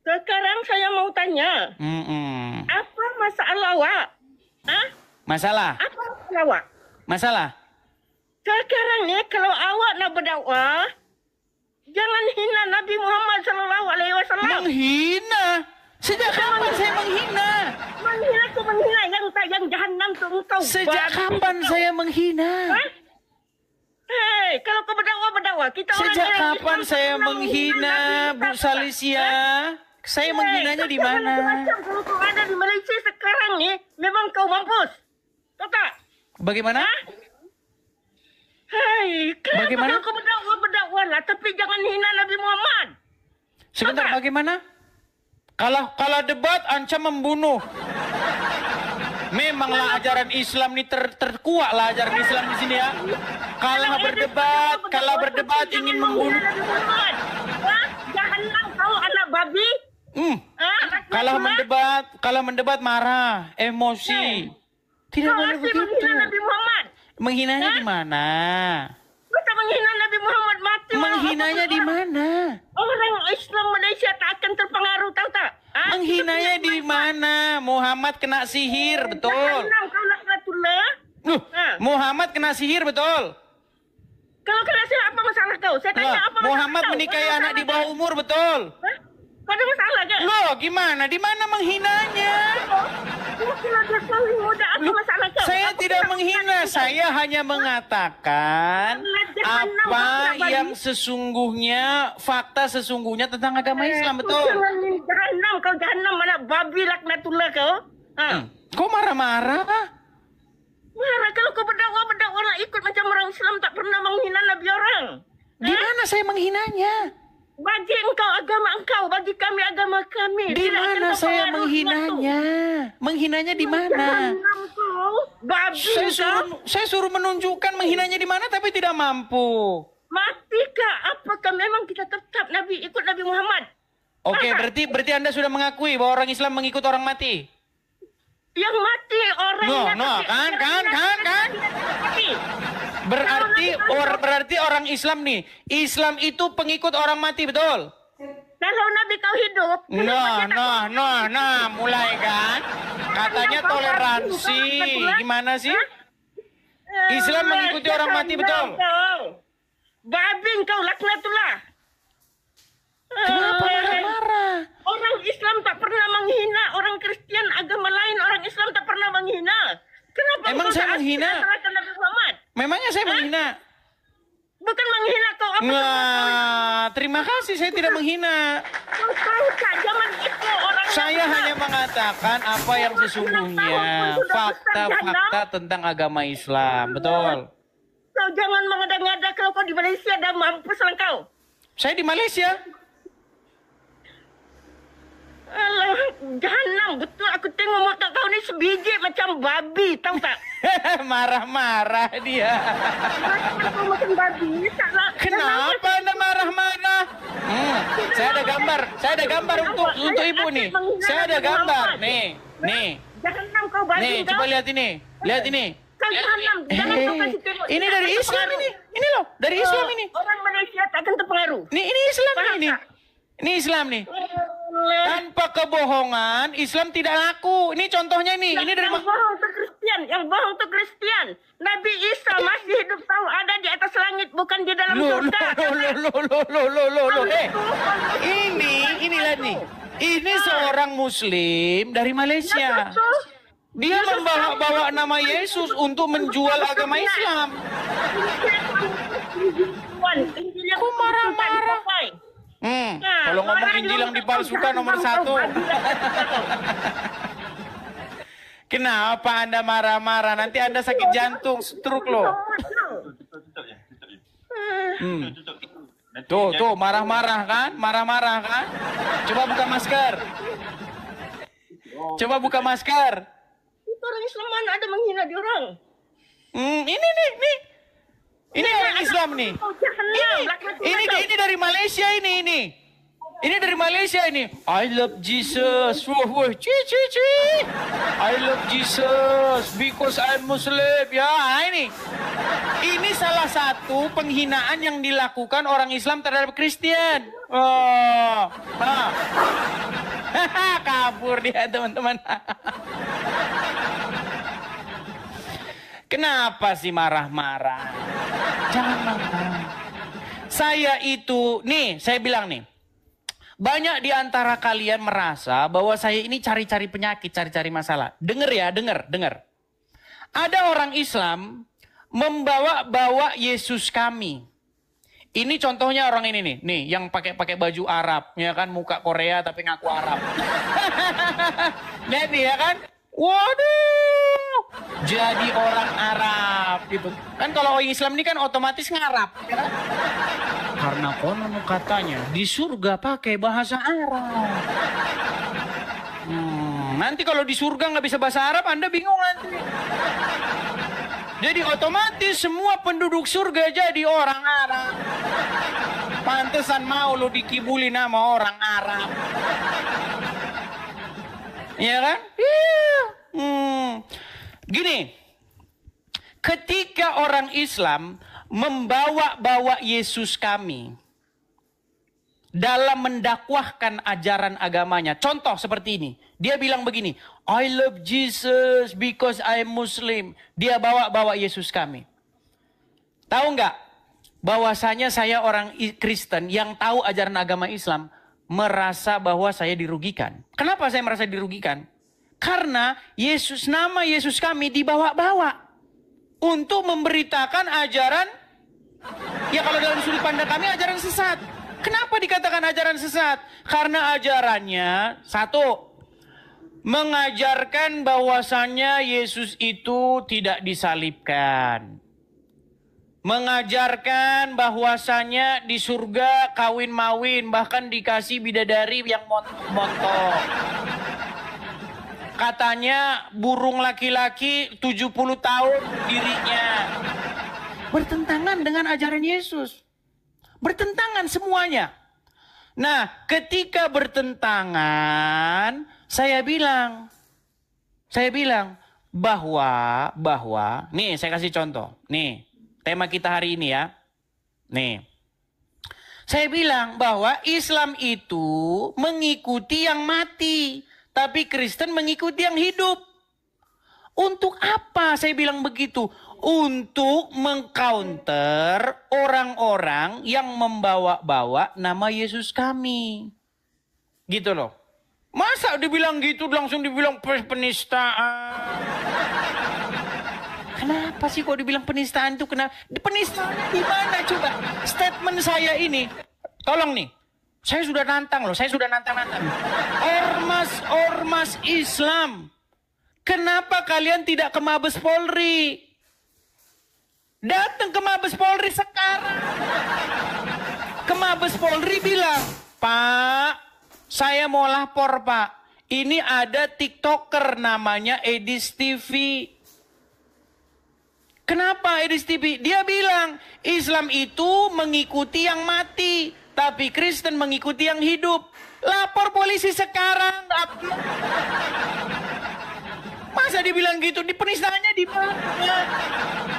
Sekarang saya mau tanya. Apa masalah awak?
Masalah?
Apa masalah awak?
Masalah?
Sekarang ni kalau awak nak berdakwah, jangan hina Nabi Muhammad SAW.
Menghina? Sejak kapan saya menghina?
Menghina tu menghina yang jahanam tu engkau.
Sejak kapan saya menghina?
Hei, kalau kau berdakwah, kita orang
Sejak kapan saya menghina Bu Salisia? Saya menghinanya di mana?
Kalau kau ada di Malaysia sekarang ni, memang kau mampus. Tahu tak?
Bagaimana?
Hei,
Bagaimana?
kau berdakwah lah, tapi jangan hina Nabi Muhammad.
Sebentar, bagaimana? Kalau debat ancam membunuh. Memanglah ajaran Islam ini terkuat lah ajaran Islam di sini ya. Kalau berdebat ingin membunuh.
Janganlah kau anak babi.
Kalau mendebat marah, emosi. Tidak boleh begitu.
Menghina Nabi Muhammad.
Menghinanya di mana?
Kau tak menghina Nabi Muhammad mati.
Menghinanya di mana?
Orang Islam Malaysia tak akan terpengaruh, tahu tak?
Menghinanya di mana? Muhammad kena sihir, betul.
Jahanam kau laknatullah.
Muhammad kena sihir, betul.
Kalau kena sihir apa masalah kau? Saya tanya apa masalah
Muhammad
kau?
menikahi anak di bawah umur, betul.
Kau ada masalah ke?
Loh, gimana? Di mana menghinanya?
Kalau dia suami muda, apa masalah kau?
Saya tidak menghina, saya hanya mengatakan apa yang sesungguhnya, fakta sesungguhnya tentang agama Islam, betul.
Jahanam, kau jahanam, mana babi laknatullah kau.
Kok marah-marah?
Marah kalau kau berdakwah orang ikut macam orang Islam tak pernah menghina Nabi orang.
Di mana saya menghinanya?
Bagi engkau agama engkau, bagi kami agama kami.
Di mana saya menghinanya? Menghinanya di mana? Saya suruh menunjukkan menghinanya di mana tapi tidak mampu.
Matikah? Apakah memang kita tetap Nabi ikut Nabi Muhammad?
Oke, berarti Anda sudah mengakui bahwa orang Islam mengikut orang mati.
Yang mati orangnya.
Kan. Berarti orang Islam nih, Islam itu pengikut orang mati, betul?
Kalau Nabi kau hidup.
Mulai kan? Katanya toleransi, gimana sih? Islam mengikuti orang mati, betul?
Babi kau laknatullah.
Kenapa marah-marah?
Orang Islam tak pernah menghina orang Kristen, agama lain orang Islam tak pernah menghina. Kenapa?
Emang saya menghina?
Nabi Muhammad?
Memangnya saya menghina?
Bukan menghina kau.
Terima kasih, saya tidak menghina.
Kau tahu tak zaman itu orang.
Saya hanya mengatakan apa yang sesungguhnya, fakta-fakta tentang agama Islam, betul.
Kau jangan mengada-ngada kalau kau di Malaysia dah mampus lah kau.
Saya di Malaysia.
Alah, jahanam. Betul aku tengok muka kau ni sebiji macam babi, tahu tak?
Marah-marah dia.
Kau macam babi, taklah.
Kenapa Anda marah-marah? Saya ada gambar untuk ibu nih. Saya ada gambar. Nih.
Jahanam kau babi.
Nih, coba lihat ini. Lihat ini.
Kau jahanam. Jangan kau kasih tengok.
Ini dari Islam ini. Ini loh, dari Islam ini.
Orang Malaysia tak akan terpengaruh.
Ini Islam ini. Ini Islam nih. Tanpa kebohongan, Islam tidak laku. Ini contohnya nih. Ini dari
yang bohong tu Kristian. Yang bohong tu Kristian. Nabi Isa masih hidup tahu ada di atas langit, bukan di dalam surga.
Inilah nih. Ini seorang Muslim dari Malaysia. Dia membawa nama Yesus untuk menjual agama Islam. Kok marah-marah? Kalau ngomong Injil yang dipalsukan nomor 1. Kenapa Anda marah-marah? Nanti Anda sakit jantung, stroke loh. Tuh, marah-marah kan? Marah-marah kan? Coba buka masker. Coba buka masker.
Orang Islam mana ada menghina di orang?
Ini nih. Ini orang Islam nih. Ini dari Malaysia ini. Ini dari Malaysia ini. I love Jesus. Wah, ci. I love Jesus because I'm Muslim. Ya, ini. Ini salah satu penghinaan yang dilakukan orang Islam terhadap Kristen. Kabur dia, teman-teman. Kenapa sih marah-marah? Jangan marah. Saya itu, saya bilang nih. Banyak di antara kalian merasa bahwa saya ini cari-cari penyakit, cari-cari masalah. Dengar ya, dengar. Ada orang Islam membawa Yesus kami. Ini contohnya orang ini nih, yang pakai baju Arab, ya kan, muka Korea tapi ngaku Arab. Lihat nih ya kan? Waduh, jadi orang Arab gitu. Kan kalau orang Islam ini kan otomatis ngarab, ya kan? Karena konon katanya di surga pakai bahasa Arab. Nanti kalau di surga nggak bisa bahasa Arab, Anda bingung nanti. Jadi otomatis semua penduduk surga jadi orang Arab. Pantesan mau lo dikibuli nama orang Arab. Iya kan? Iya. Gini, ketika orang Islam membawa-bawa Yesus kami dalam mendakwahkan ajaran agamanya. Contoh seperti ini. Dia bilang begini, I love Jesus because I am Muslim. Dia bawa-bawa Yesus kami. Tahu nggak? Bahwasanya saya orang Kristen yang tahu ajaran agama Islam merasa bahwa saya dirugikan. Kenapa saya merasa dirugikan? Karena nama Yesus kami dibawa-bawa untuk memberitakan ajaran, ya kalau dalam sudut pandang kami ajaran sesat. Kenapa dikatakan ajaran sesat? Karena ajarannya, satu, mengajarkan bahwasannya Yesus itu tidak disalibkan. Mengajarkan bahwasannya di surga kawin-mawin, bahkan dikasih bidadari yang montok. Katanya burung laki-laki 70 tahun dirinya. Bertentangan dengan ajaran Yesus. Bertentangan semuanya. Nah, ketika bertentangan, saya bilang bahwa nih saya kasih contoh. Nih, tema kita hari ini ya. Nih. Saya bilang bahwa Islam itu mengikuti yang mati, tapi Kristen mengikuti yang hidup. Untuk apa saya bilang begitu? Untuk mengcounter orang-orang yang membawa-bawa nama Yesus kami. Gitu loh. Masa dibilang gitu langsung dibilang penistaan? Kenapa sih kok dibilang penistaan itu? Kenapa? Penistaannya di mana coba? Statement saya ini, tolong nih. Saya sudah nantang loh, saya sudah nantang. Ormas Islam. Kenapa kalian tidak ke Mabes Polri? Datang ke Mabes Polri sekarang. Ke Mabes Polri bilang, Pak, saya mau lapor Pak. Ini ada TikToker namanya Edis TV. Kenapa Edis TV? Dia bilang, Islam itu mengikuti yang mati, tapi Kristen mengikuti yang hidup. Lapor polisi sekarang. Masa dibilang gitu? Di penistaannya di mana?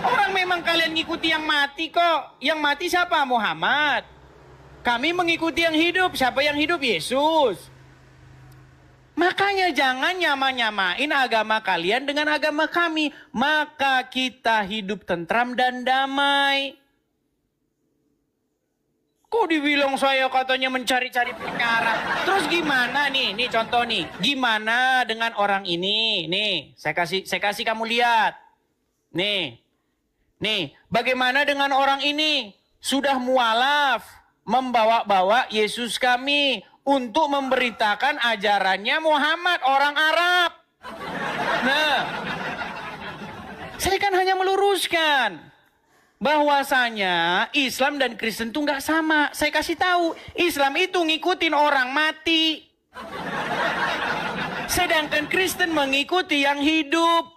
Orang memang kalian ngikuti yang mati kok. Yang mati siapa? Muhammad. Kami mengikuti yang hidup. Siapa yang hidup? Yesus. Makanya jangan nyama-nyamain agama kalian dengan agama kami. Maka kita hidup tentram dan damai. Kok dibilang saya katanya mencari-cari perkara? Terus gimana nih? Nih contoh nih. Gimana dengan orang ini? Nih, saya kasih kamu lihat. Nih. Nih, bagaimana dengan orang ini? Sudah mualaf membawa-bawa Yesus kami untuk memberitakan ajarannya Muhammad, orang Arab. Nah, saya kan hanya meluruskan bahwasanya Islam dan Kristen itu nggak sama. Saya kasih tahu, Islam itu ngikutin orang mati. Sedangkan Kristen mengikuti yang hidup.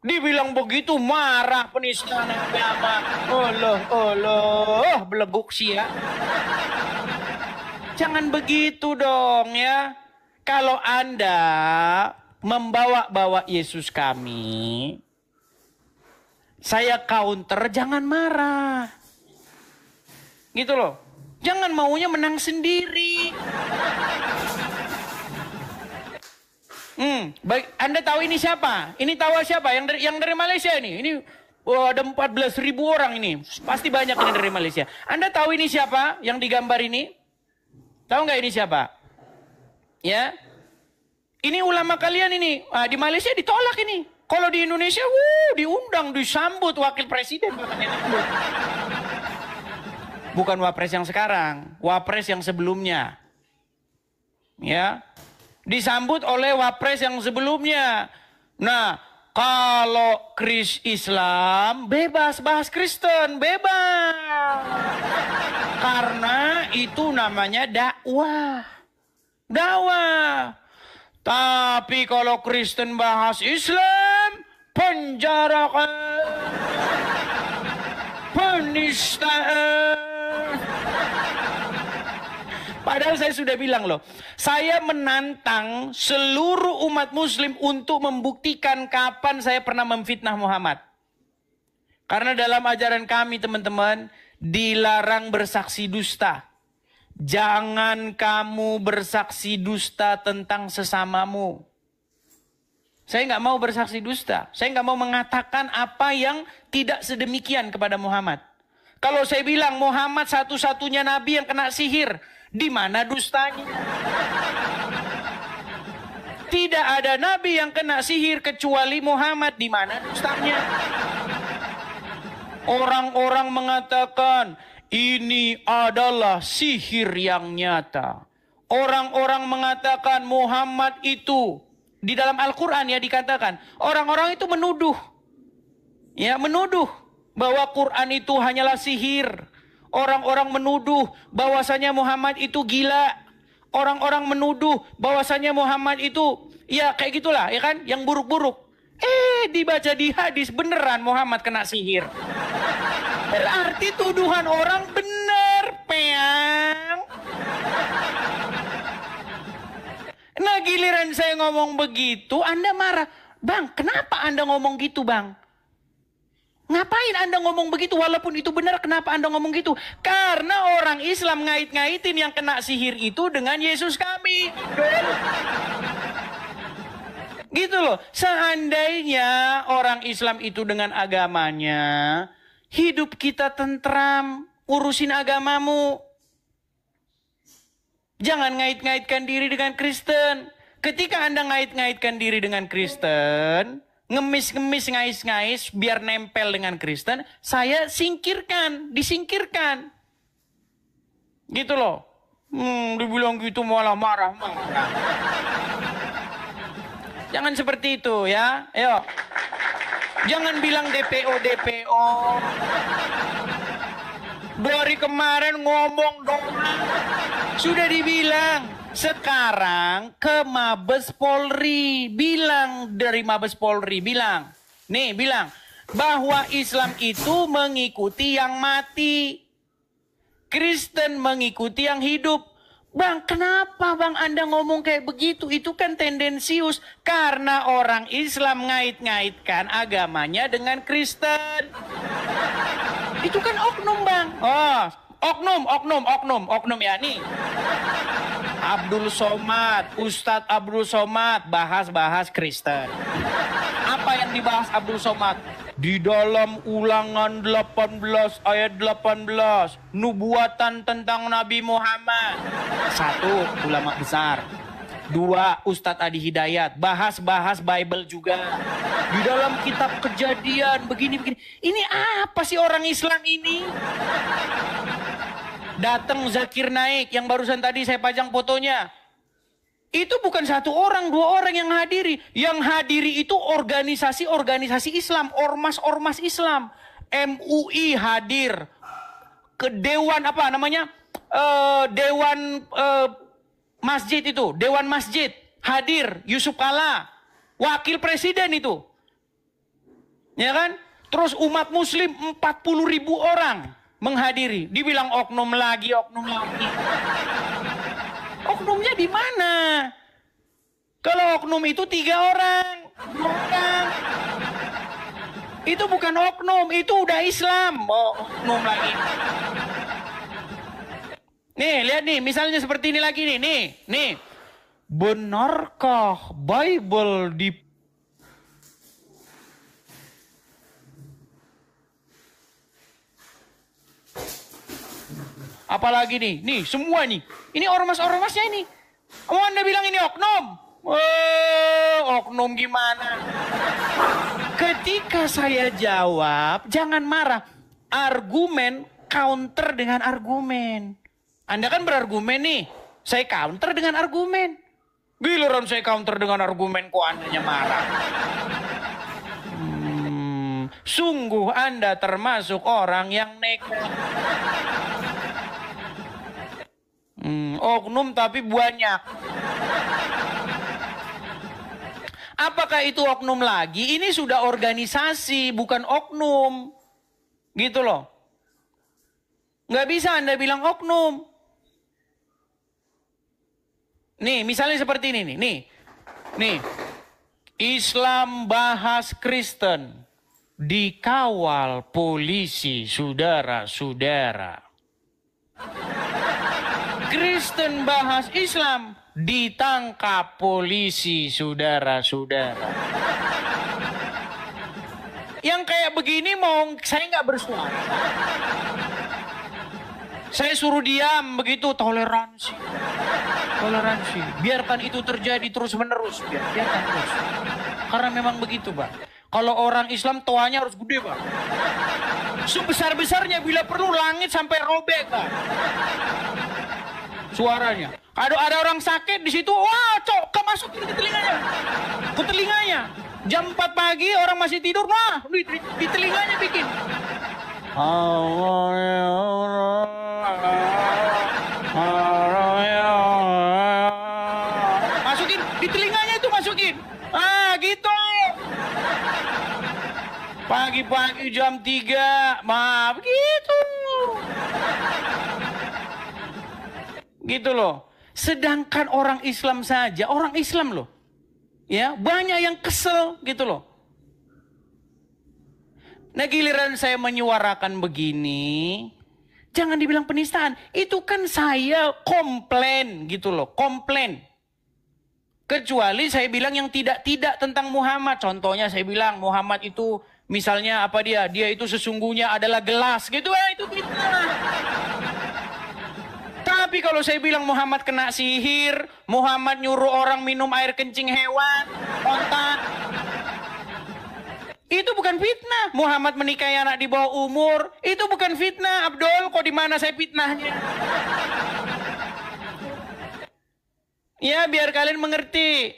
Dibilang begitu marah penistaan agama. Allah, beleguk sih ya. Jangan begitu dong ya. Kalau Anda membawa-bawa Yesus kami, saya counter, jangan marah. Gitu loh. Jangan maunya menang sendiri. Baik, Anda tahu ini siapa? Ini tahu siapa? Yang dari Malaysia ini. Ini ada 14.000 orang ini. Pasti banyak yang dari Malaysia. Anda tahu ini siapa yang digambar ini? Tahu nggak ini siapa? Ya. Ini ulama kalian ini. Di Malaysia ditolak ini. Kalau di Indonesia, diundang, disambut wakil presiden. Bukan wapres yang sekarang, wapres yang sebelumnya. Ya, disambut oleh wapres yang sebelumnya. Nah, kalau Islam bebas, bahas Kristen bebas. Karena itu namanya dakwah. Dakwah. Tapi kalau Kristen bahas Islam, penjarakan, penistaan. Padahal saya sudah bilang loh, saya menantang seluruh umat muslim untuk membuktikan kapan saya pernah memfitnah Muhammad. Karena dalam ajaran kami teman-teman, dilarang bersaksi dusta. Jangan kamu bersaksi dusta tentang sesamamu. Saya nggak mau bersaksi dusta. Saya nggak mau mengatakan apa yang tidak sedemikian kepada Muhammad. Kalau saya bilang Muhammad satu-satunya nabi yang kena sihir, di mana dustanya? Tidak ada nabi yang kena sihir kecuali Muhammad, di mana dustanya? Orang-orang mengatakan ini adalah sihir yang nyata. Orang-orang mengatakan Muhammad itu, di dalam Al-Quran ya dikatakan, orang-orang itu menuduh. Ya, menuduh bahwa Quran itu hanyalah sihir. Orang-orang menuduh bahwasanya Muhammad itu gila. Orang-orang menuduh bahwasanya Muhammad itu, ya kayak gitulah, ya kan, yang buruk-buruk. Dibaca di hadis beneran Muhammad kena sihir. Berarti tuduhan orang benar, peang. Nah giliran saya ngomong begitu, Anda marah. Bang, kenapa Anda ngomong gitu, Bang? Ngapain Anda ngomong begitu? Walaupun itu benar, kenapa Anda ngomong gitu? Karena orang Islam ngait-ngaitin yang kena sihir itu dengan Yesus kami. Gitu loh. Seandainya orang Islam itu dengan agamanya, hidup kita tentram, urusin agamamu. Jangan ngait-ngaitkan diri dengan Kristen. Ketika Anda ngait-ngaitkan diri dengan Kristen, ngemis-ngemis, ngais-ngais, biar nempel dengan Kristen, saya singkirkan, disingkirkan. Gitu loh. Dibilang gitu malah marah. Jangan seperti itu ya. Ayo. Jangan bilang DPO. Dari kemarin ngomong dong. Sudah dibilang. Sekarang ke Mabes Polri. Bilang dari Mabes Polri. Bilang. Nih bilang. Bahwa Islam itu mengikuti yang mati. Kristen mengikuti yang hidup. Bang, kenapa Bang Anda ngomong kayak begitu? Itu kan tendensius. Karena orang Islam ngait-ngaitkan agamanya dengan Kristen. Itu kan oknum, Bang. Oh, oknum ya nih. Abdul Somad, Ustadz Abdul Somad bahas Kristen. Apa yang dibahas Abdul Somad? Di dalam Ulangan 18 ayat 18, nubuatan tentang Nabi Muhammad. 1, ulama besar. 2, Ustadz Adi Hidayat, bahas Bible juga. Di dalam kitab Kejadian begini. Ini apa sih orang Islam ini? Datang Zakir Naik yang barusan tadi saya pajang fotonya. Itu bukan 1 orang, 2 orang yang hadiri. Yang hadiri itu organisasi Islam, ormas Islam. MUI hadir. Ke Dewan apa namanya? Dewan Masjid itu. Dewan Masjid hadir. Yusuf Kala. Wakil Presiden itu. Ya kan? Terus umat muslim 40.000 orang menghadiri. Dibilang oknum lagi. Oknumnya di mana? Kalau oknum itu 3 orang. Bukan. Itu bukan oknum, itu udah Islam. Oh, oknum lagi. Nih, lihat nih, misalnya seperti ini lagi nih. Nih. Benarkah Bible di apalagi nih semua nih. Ini ormas-ormasnya ini. Mau Anda bilang ini oknum? Oknum gimana? Ketika saya jawab, jangan marah. Argumen counter dengan argumen. Anda kan berargumen nih. Saya counter dengan argumen. Giliran saya counter dengan argumen, kok Andanya marah? Sungguh Anda termasuk orang yang nekat. Oknum tapi banyak. Apakah itu oknum lagi? Ini sudah organisasi, bukan oknum. Gitu loh. Nggak bisa Anda bilang oknum. Nih, misalnya seperti ini nih. Nih. Islam bahas Kristen. dikawal polisi, saudara-saudara. Kristen bahas Islam, ditangkap polisi, saudara-saudara. Yang kayak begini mau saya nggak bersuara. Saya suruh diam begitu, toleransi. Toleransi. Biarkan itu terjadi terus-menerus. Biarkan terus. Karena memang begitu, Pak. Kalau orang Islam toanya harus gede, Pak. Sebesar-besarnya bila perlu langit sampai robek, Pak. Suaranya. Ada orang sakit di situ, wah, cok, masukin ke telinganya. Ke telinganya. Jam 4 pagi orang masih tidur, nah, di telinganya bikin. Masukin di telinganya itu, masukin. Ah, gitu. Pagi-pagi jam 3, maaf gitu. Gitu loh. Sedangkan orang Islam saja, orang Islam loh. Ya, banyak yang kesel gitu loh. Nah, giliran saya menyuarakan begini, jangan dibilang penistaan. Itu kan saya komplain gitu loh, komplain. Kecuali saya bilang yang tidak-tidak tentang Muhammad. Contohnya saya bilang Muhammad itu misalnya apa dia itu sesungguhnya adalah gelas gitu, itu fitnah. Tapi kalau saya bilang Muhammad kena sihir, Muhammad nyuruh orang minum air kencing hewan, onta, itu bukan fitnah. Muhammad menikahi anak di bawah umur, itu bukan fitnah. Abdul, kok di mana saya fitnahnya? Ya, biar kalian mengerti.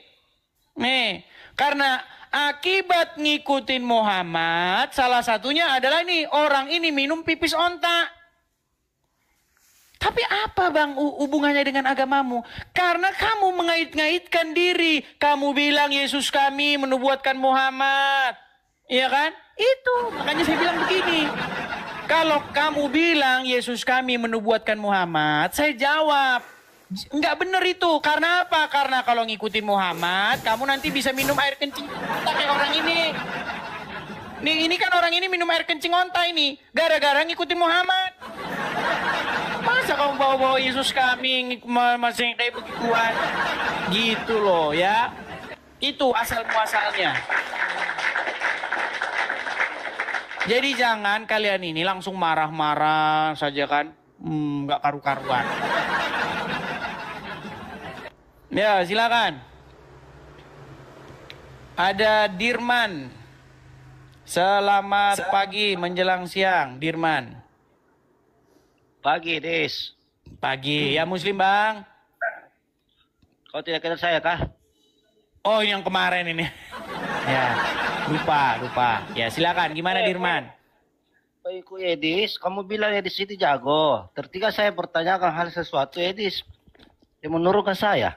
Nih, karena akibat ngikutin Muhammad, salah satunya adalah nih, orang ini minum pipis onta. Tapi apa bang hubungannya dengan agamamu? Karena kamu mengait-ngaitkan diri. Kamu bilang Yesus kami menubuatkan Muhammad. Iya kan? Itu. Makanya saya bilang begini. Kalau kamu bilang Yesus kami menubuatkan Muhammad, saya jawab. Enggak benar itu. Karena apa? Karena kalau ngikutin Muhammad, kamu nanti bisa minum air kencing onta kayak orang ini. Nih, ini kan orang ini minum air kencing onta ini. Gara-gara ngikutin Muhammad. Masa kamu bawa-bawa Yesus kami masih kayak begituan? Gitu loh ya. Itu asal muasalnya. Jadi jangan kalian ini langsung marah-marah saja kan. Nggak karu-karuan. Ya silakan. Ada Dirman. Selamat pagi menjelang siang Dirman.
Pagi, Des.
Pagi. Ya Muslim, Bang.
Kau tidak kenal saya, kah?
Oh, yang kemarin ini. Ya, lupa. Ya, silakan. Gimana, Dirman?
Baikku, Edis. Kamu bilang Edis itu jago. Ketika saya bertanyakan hal sesuatu, Edis yang menurunkan saya.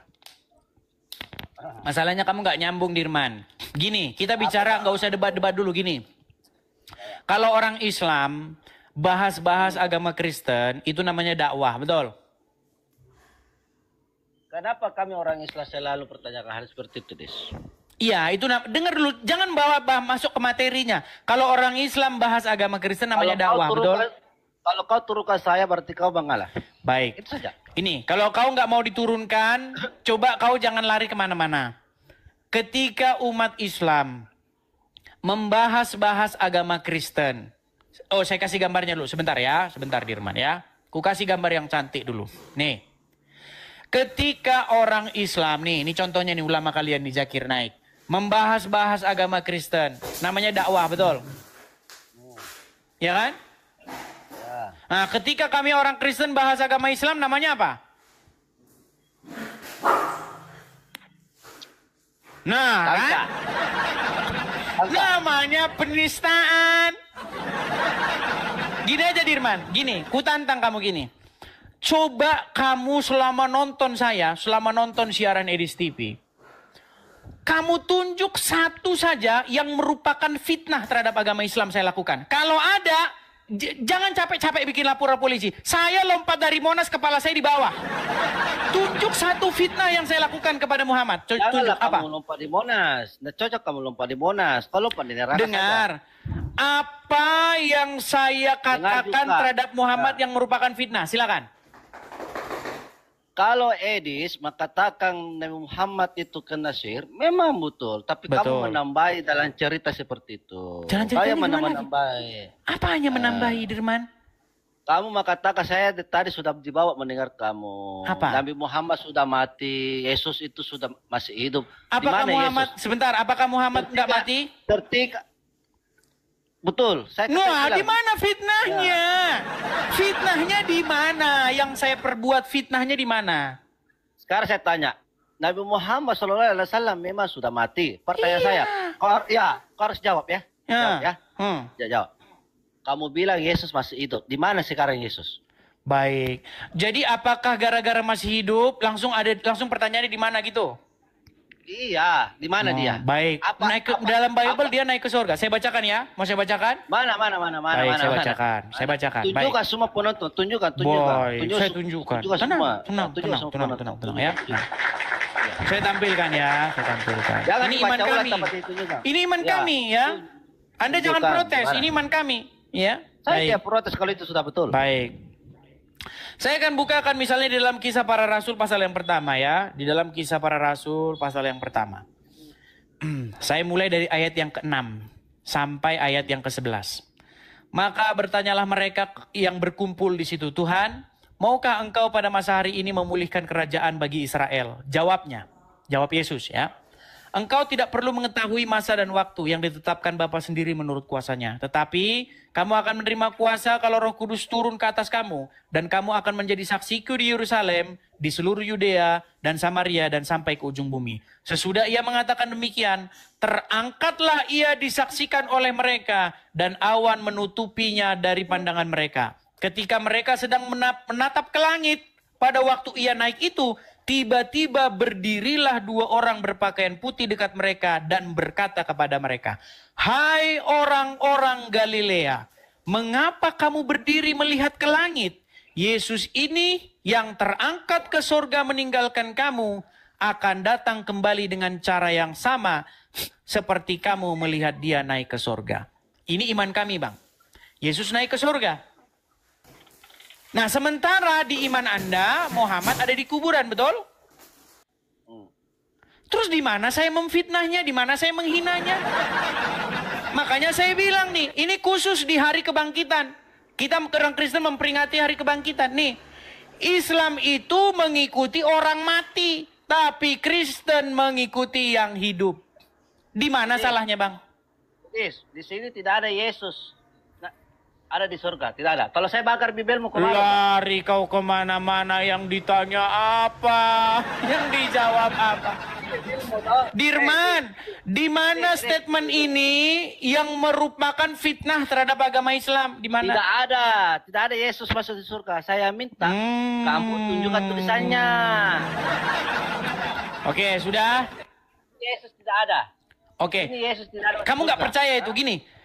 Masalahnya kamu nggak nyambung, Dirman. Gini, kita bicara nggak usah debat-debat dulu, gini. Kalau orang Islam bahas-bahas agama Kristen, itu namanya dakwah, betul?
Kenapa kami orang Islam selalu pertanyakan hal seperti itu, Des?
Iya, itu dengar dulu, jangan bawa masuk ke materinya. Kalau orang Islam bahas agama Kristen namanya dakwah, betul?
Kalau kau turunkan saya, berarti kau mengalah.
Baik.
Itu saja.
Ini, kalau kau nggak mau diturunkan, coba kau jangan lari kemana-mana. Ketika umat Islam membahas-bahas agama Kristen, oh, saya kasih gambarnya dulu. Sebentar ya. Sebentar, Dirman ya. Ku kasih gambar yang cantik dulu. Nih. Ketika orang Islam, ini contohnya nih ulama kalian di Zakir Naik. Membahas-bahas agama Kristen. Namanya dakwah, betul? Ya kan?
Ya.
Nah, ketika kami orang Kristen bahas agama Islam, namanya apa? Nah, kan? Namanya penistaan. Gini aja Dirman, gini, ku tantang kamu gini. Coba kamu selama nonton saya, selama nonton siaran Edis TV, kamu tunjuk satu saja yang merupakan fitnah terhadap agama Islam saya lakukan. Kalau ada, jangan capek-capek bikin laporan polisi. Saya lompat dari Monas, kepala saya di bawah. Tunjuk satu fitnah yang saya lakukan kepada Muhammad. Tunjuk apa?
Kamu lompat di Monas. Nah, cocok kamu lompat di Monas. Kalau lompat di neraka.
Dengar. Apa yang saya katakan terhadap Muhammad yang merupakan fitnah? Silakan.
Kalau Edis mengatakan Nabi Muhammad itu kena sihir, memang betul. Tapi kamu menambahi dalam cerita seperti itu.
Jalan ceritanya
menambahi.
Apa hanya menambahi, Dirman?
Kamu mengatakan saya tadi sudah dibawa mendengar kamu.
Apa?
Nabi Muhammad sudah mati, Yesus itu sudah masih hidup.
Apakah Muhammad, sebentar, apakah Muhammad enggak mati?
Betul.
Nah, di mana fitnahnya? Fitnahnya di mana? Yang saya perbuat fitnahnya di mana?
Sekarang saya tanya, Nabi Muhammad SAW memang sudah mati. Pertanyaan saya, kau harus jawab ya. Jawab ya. Jawab. Kamu bilang Yesus masih hidup. Di mana sekarang Yesus?
Baik. Jadi apakah gara-gara masih hidup langsung pertanyaannya di mana gitu?
Iya, di mana dia?
Baik. Dalam Bible dia naik ke surga. Saya bacakan ya. Mau saya bacakan?
Mana?
Baik, saya bacakan. Saya bacakan.
Tunjukkan semua penonton. Tunjukkan.
Saya tunjukkan. Tenang ya. Saya tampilkan ya. Ini iman kami. Ini iman kami ya. Anda jangan protes. Ini iman kami. Ya.
Saya tidak protes kalau itu sudah betul.
Baik. Saya akan bukakan misalnya di dalam Kisah Para Rasul pasal yang pertama ya. Di dalam Kisah Para Rasul pasal yang pertama. Saya mulai dari ayat yang ke-6 sampai ayat yang ke-11. Maka bertanyalah mereka yang berkumpul di situ, Tuhan, maukah engkau pada masa hari ini memulihkan kerajaan bagi Israel? Jawabnya, jawab Yesus ya. Engkau tidak perlu mengetahui masa dan waktu yang ditetapkan Bapa sendiri menurut kuasanya. Tetapi kamu akan menerima kuasa kalau Roh Kudus turun ke atas kamu. Dan kamu akan menjadi saksiku di Yerusalem, di seluruh Yudea dan Samaria dan sampai ke ujung bumi. Sesudah ia mengatakan demikian, terangkatlah ia disaksikan oleh mereka dan awan menutupinya dari pandangan mereka. Ketika mereka sedang menatap ke langit, pada waktu ia naik itu, tiba-tiba berdirilah dua orang berpakaian putih dekat mereka dan berkata kepada mereka, hai orang-orang Galilea, mengapa kamu berdiri melihat ke langit? Yesus ini yang terangkat ke sorga meninggalkan kamu akan datang kembali dengan cara yang sama seperti kamu melihat dia naik ke sorga. Ini iman kami, Bang. Yesus naik ke sorga. Nah, sementara di iman Anda, Muhammad ada di kuburan, betul? Terus di mana saya memfitnahnya, di mana saya menghinanya? Makanya saya bilang nih, ini khusus di hari kebangkitan. Kita orang Kristen memperingati hari kebangkitan. Nih, Islam itu mengikuti orang mati, tapi Kristen mengikuti yang hidup. Di mana salahnya, Bang?
Di sini tidak ada Yesus. Ada di surga, tidak ada. Kalau saya bakar bibelmu kemana?
Lari kau kemana-mana, yang ditanya apa, yang dijawab apa. Dirman, di mana statement ini yang merupakan fitnah terhadap agama Islam? Di mana?
Tidak ada Yesus masuk di surga. Saya minta kamu tunjukkan tulisannya.
Oke, sudah.
Yesus tidak ada.
Oke.
Ini Yesus tidak ada.
Kamu nggak percaya itu? Gini.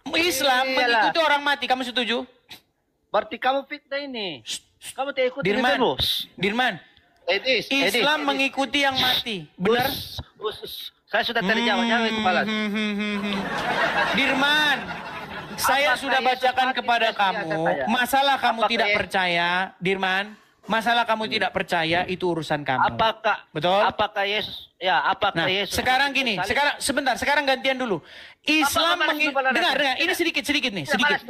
Islam mengikuti orang mati, kamu setuju?
Berarti kamu fitnah ini. Kamu tidak ikuti
Dirman. Islam mengikuti yang mati, benar?
Saya sudah terjawab, jangan itu balas.
Dirman, saya sudah bacakan kepada kamu. Masalah kamu tidak percaya, Dirman. Masalah kamu tidak percaya itu urusan kamu. Betul?
Apakah Yesus? Ya, apakah Yesus?
Sekarang gini, sekarang gantian dulu. Islam dengar, ini sedikit nih, sedikit.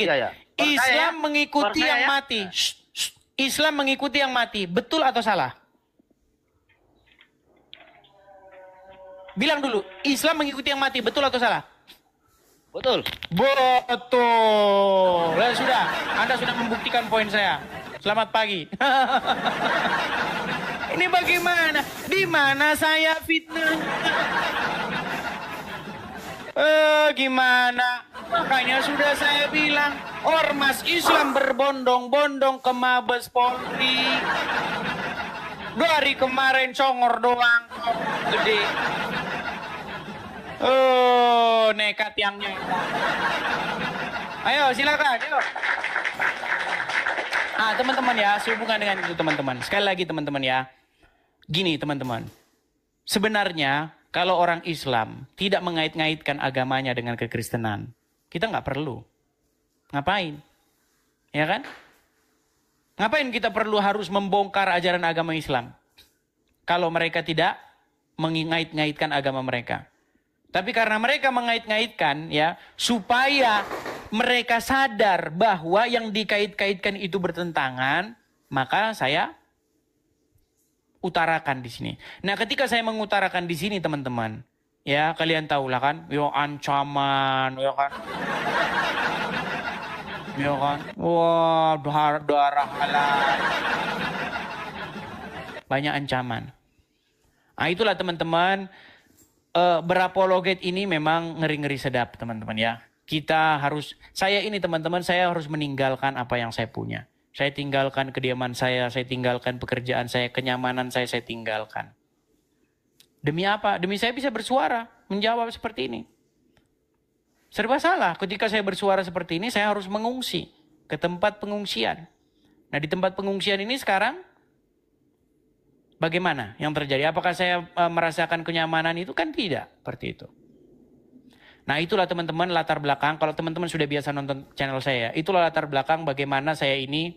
Ya.
Islam mengikuti yang mati. Islam mengikuti yang mati, betul atau salah? Bilang dulu, Islam mengikuti yang mati, betul atau salah?
Betul.
Betul. Ya sudah, Anda sudah membuktikan poin saya. Selamat pagi. Ini bagaimana? Di mana saya fitnah? Gimana? Makanya sudah saya bilang, ormas Islam berbondong-bondong ke Mabes Polri. Dari kemarin congor doang, gede. Nekat yang nyata. Ayo silakan, ayo. Teman-teman ya, sehubungan dengan itu teman-teman. Sekali lagi teman-teman ya. Gini teman-teman. Sebenarnya kalau orang Islam tidak mengait-ngaitkan agamanya dengan kekristenan, kita nggak perlu. Ngapain? Ya kan? Ngapain kita perlu harus membongkar ajaran agama Islam? Kalau mereka tidak mengait-ngaitkan agama mereka. Tapi karena mereka mengait-ngaitkan, ya, supaya mereka sadar bahwa yang dikait-kaitkan itu bertentangan, maka saya utarakan di sini. Nah, ketika saya mengutarakan di sini, teman-teman, ya kalian tahulah kan, yo ancaman, ya kan, ya kan, wah darah halal, banyak ancaman. Nah, itulah teman-teman, berapologet ini memang ngeri-ngeri sedap, teman-teman ya. Kita harus, saya ini teman-teman, saya harus meninggalkan apa yang saya punya. Saya tinggalkan kediaman saya tinggalkan pekerjaan saya, kenyamanan saya tinggalkan. Demi apa? Demi saya bisa bersuara, menjawab seperti ini. Serba salah, ketika saya bersuara seperti ini, saya harus mengungsi ke tempat pengungsian. Nah, di tempat pengungsian ini sekarang, bagaimana yang terjadi? Apakah saya merasakan kenyamanan itu? Kan tidak, seperti itu. Nah, itulah teman-teman latar belakang, kalau teman-teman sudah biasa nonton channel saya, itulah latar belakang bagaimana saya ini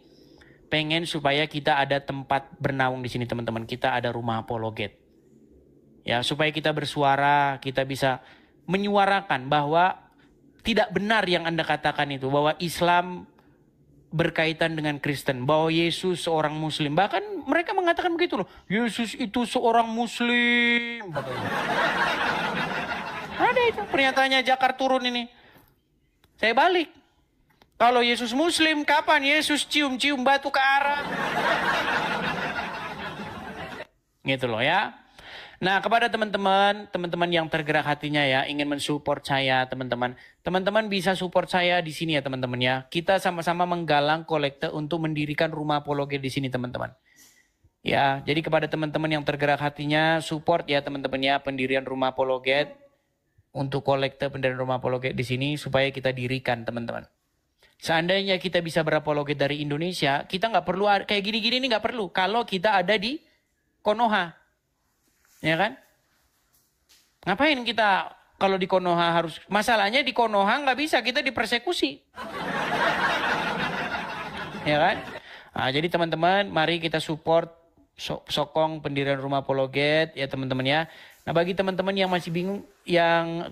pengen supaya kita ada tempat bernaung di sini, teman-teman. Kita ada rumah apologet. Ya, supaya kita bersuara, kita bisa menyuarakan bahwa tidak benar yang Anda katakan itu, bahwa Islam berkaitan dengan Kristen, bahwa Yesus seorang Muslim. Bahkan mereka mengatakan begitu loh, Yesus itu seorang Muslim. Ada itu pernyataannya Jakar turun ini. Saya balik. Kalau Yesus Muslim, kapan Yesus cium-cium batu ke arah? Gitu loh ya. Nah, kepada teman-teman yang tergerak hatinya ya, ingin mensupport saya, teman-teman. Teman-teman bisa support saya di sini ya, teman-teman ya. Kita sama-sama menggalang kolekte untuk mendirikan rumah apologet di sini, teman-teman. Ya, jadi kepada teman-teman yang tergerak hatinya, support ya, teman-teman ya, pendirian rumah apologet untuk kolekte pendirian rumah apologet di sini supaya kita dirikan, teman-teman. Seandainya kita bisa berapologet dari Indonesia, kita nggak perlu kayak gini-gini ini nggak perlu. Kalau kita ada di Konoha, ya kan? Ngapain kita kalau di Konoha harus? Masalahnya di Konoha nggak bisa, kita dipersekusi, ya kan? Nah, jadi teman-teman, mari kita support, sokong pendirian rumah apologet, ya teman-teman ya. Nah, bagi teman-teman yang masih bingung, yang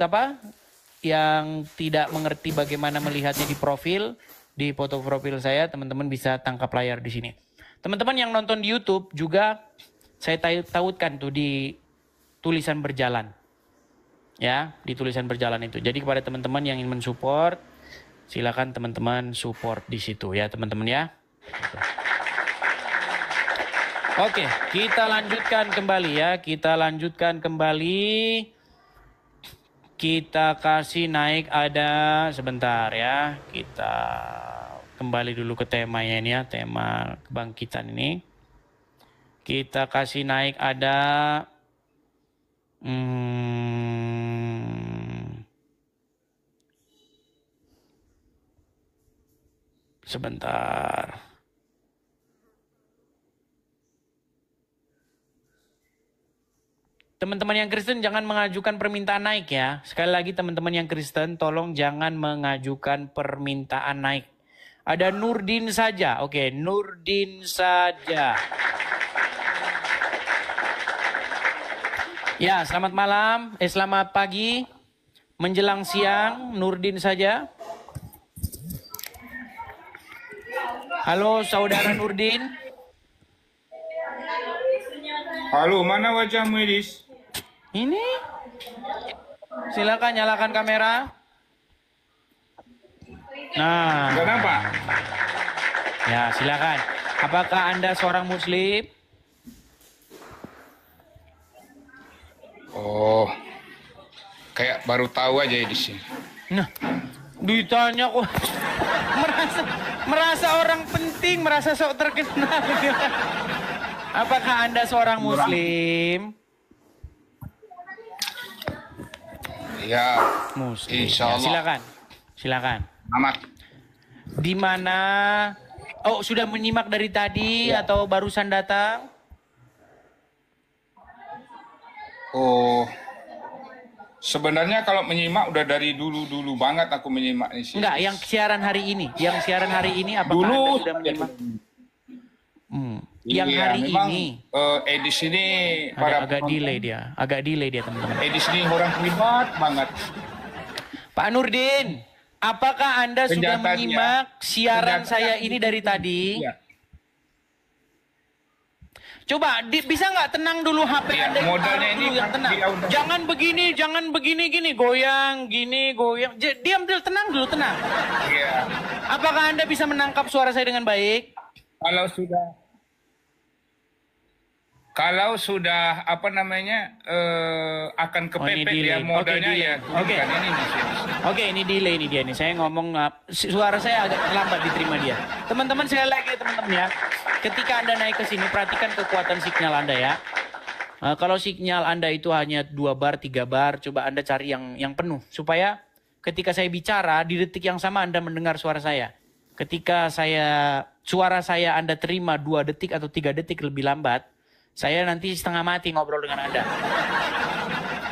tidak mengerti bagaimana melihatnya di profil, di foto profil saya, teman-teman bisa tangkap layar di sini. Teman-teman yang nonton di YouTube juga saya tautkan tuh di tulisan berjalan. Ya, di tulisan berjalan itu. Jadi kepada teman-teman yang ingin mensupport, silakan teman-teman support di situ ya, teman-teman ya. Oke, kita lanjutkan kembali ya. Kita lanjutkan kembali. Kita kasih naik ada sebentar ya. Kita kembali dulu ke temanya ini ya, tema kebangkitan ini. Kita kasih naik ada sebentar. Teman-teman yang Kristen jangan mengajukan permintaan naik ya. Sekali lagi teman-teman yang Kristen tolong jangan mengajukan permintaan naik. Ada Nurdin saja. Oke, Nurdin saja. Ya, selamat malam. Selamat pagi. Menjelang siang, Nurdin saja. Halo saudara Nurdin.
Halo, mana wajahmu Edis?
Ini, silakan nyalakan kamera. Nah,
kenapa?
Ya, silakan. Apakah Anda seorang Muslim?
Oh, kayak baru tahu aja Edis.
Nah, ditanya kok merasa orang penting, merasa sok terkenal. Apakah Anda seorang Muslim?
Ya,
Muslim.
insya Allah.
Ya, silakan, silakan.
Amat.
Di mana? Oh, sudah menyimak dari tadi
ya,
atau barusan datang?
Oh, Sebenarnya kalau menyimak udah dari dulu banget aku menyimak nih.
Enggak, yang siaran hari ini. Yang siaran hari ini apakah
Dulu
Anda sudah menyimak? Yang
Iya,
hari
memang,
ini.
Edis ini
Agak delay dia. Agak delay dia, teman-teman.
Edis ini orang terlibat banget.
Pak Nurdin, apakah Anda sudah
Senjatanya.
menyimak siaran
Senjatanya.
saya ini dari tadi?
Iya.
Coba bisa nggak tenang dulu HP
Iya,
Anda
modalnya
taruh
ini
dulu yang
kan
tenang.
dia udah-
Jangan begini gini goyang, gini goyang. Diam dulu, tenang dulu, tenang.
Iya.
Apakah Anda bisa menangkap suara saya dengan baik?
Kalau sudah apa namanya akan kepepet
delay.
dia modalnya
Oke,
ya.
delay. Oke.
Bukan ini nih.
Oke, ini delay ini dia nih. Saya ngomong suara saya agak terlambat diterima dia. Teman-teman sekali lagi teman-teman ya. Ketika Anda naik ke sini perhatikan kekuatan sinyal Anda ya. Kalau sinyal Anda itu hanya 2 bar, 3 bar, coba Anda cari yang penuh supaya ketika saya bicara di detik yang sama Anda mendengar suara saya. Ketika suara saya Anda terima 2 detik atau 3 detik lebih lambat, saya nanti setengah mati ngobrol dengan Anda.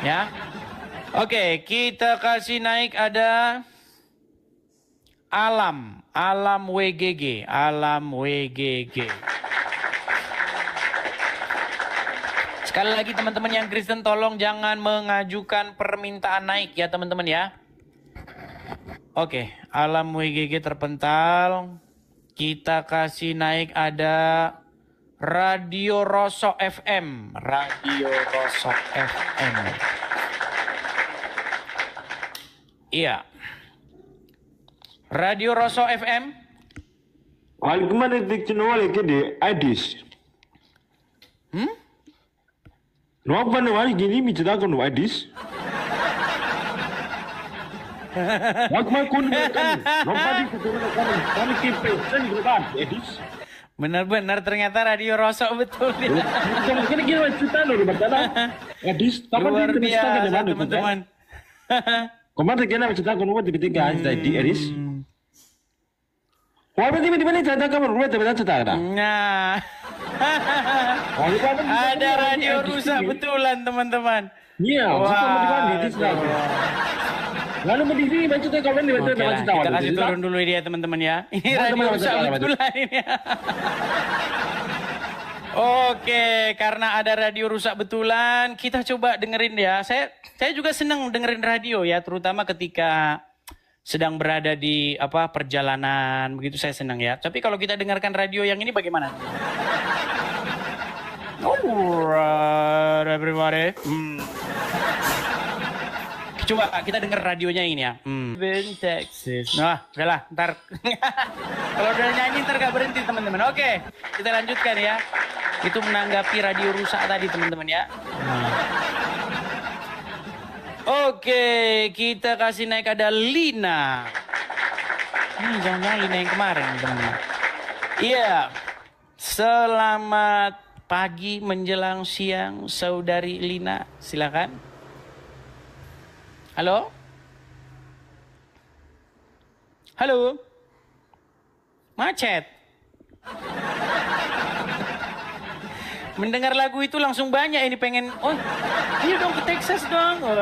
Ya. Oke, kita kasih naik ada Alam WGG. Sekali lagi teman-teman yang Kristen tolong jangan mengajukan permintaan naik ya teman-teman ya. Oke, Alam WGG terpental. Kita kasih naik ada Radio Rosok FM. Iya. Radio Rosok FM.
Gimana dikcino wale kede Adis? Nuapa ne wale gini micita kono Adis?
Benar-benar ternyata Radio Rosok betul ya. Luar biasa teman-teman.
Kemarin kena cerita kono tiga tadi Adis. Wah tiba-tiba nih cerita kamu rumah tiba-tiba cerita.
Nah. Ada radio rusak betulan teman-teman.
Iya, lalu berdiri baca tuh kawan
Oke lah, kita kasih turun dulu dia teman-teman ya. Ini radio rusak betulan ini. Oke, karena ada radio rusak betulan, kita coba dengerin ya. Saya juga senang dengerin radio ya, terutama ketika sedang berada di perjalanan, begitu saya senang ya. Tapi kalau kita dengarkan radio yang ini bagaimana? Alright, everybody. Coba kita denger radionya ini ya. Texas. Nah, udahlah, ntar. Kalau udah nyanyi ntar gak berhenti teman-teman. Oke, kita lanjutkan ya. Itu menanggapi radio rusak tadi teman-teman ya. Oke, kita kasih naik ada Lina. Jangan-jangan Lina yang kemarin teman-teman. Iya, selamat pagi menjelang siang saudari Lina. Silakan. Halo? Halo? Macet? Mendengar lagu itu langsung banyak ini pengen, oh ayo dong ke Texas dong. Oh,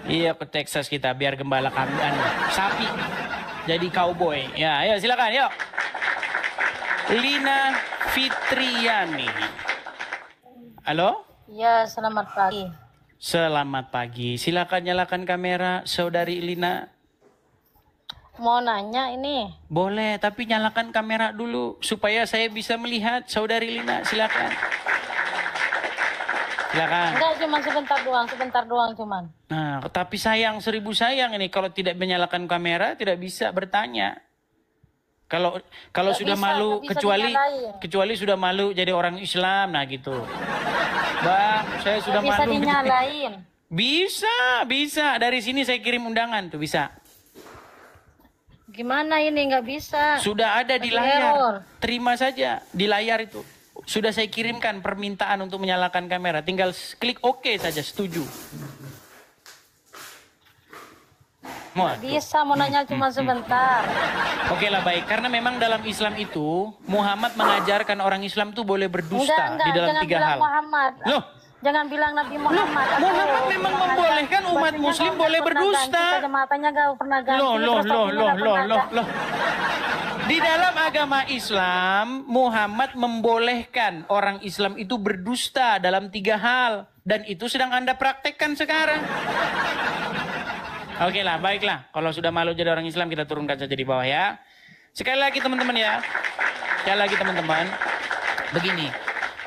iya ke Texas kita biar gembala kambing sapi jadi cowboy. Ya, ayo silakan yuk. Lina Fitriani. Halo?
Ya, selamat pagi.
Selamat pagi. Silakan nyalakan kamera, saudari Lina.
Mau nanya ini.
Boleh, tapi nyalakan kamera dulu supaya saya bisa melihat saudari Lina. Silakan. Silakan.
Enggak, cuma sebentar doang cuman.
Nah, tapi sayang 1000 sayang ini kalau tidak menyalakan kamera tidak bisa bertanya. Kalau sudah
bisa,
malu
bisa
kecuali sudah malu jadi orang Islam, nah gitu. Bang, saya sudah
bisa
malu.
Dinyalain.
Bisa. Dari sini saya kirim undangan tuh bisa.
Gimana ini nggak bisa?
Sudah ada di layar. Terima saja di layar itu. Sudah saya kirimkan permintaan untuk menyalakan kamera. Tinggal klik OK saja, setuju.
Bisa, mau nanya cuma sebentar.
Oke lah baik, karena memang dalam Islam itu Muhammad mengajarkan orang Islam itu boleh berdusta di dalam 3 hal.
Muhammad.
Loh,
Jangan bilang Nabi Muhammad.
Muhammad memang membolehkan umat muslim boleh berdusta.
Kacamatanya gak pernah ganti.
Loh. Di dalam agama Islam, Muhammad membolehkan orang Islam itu berdusta dalam 3 hal. Dan itu sedang Anda praktekkan sekarang. Oke lah, baiklah. Kalau sudah malu jadi orang Islam, kita turunkan saja di bawah ya. Sekali lagi teman-teman ya. Sekali lagi teman-teman. Begini.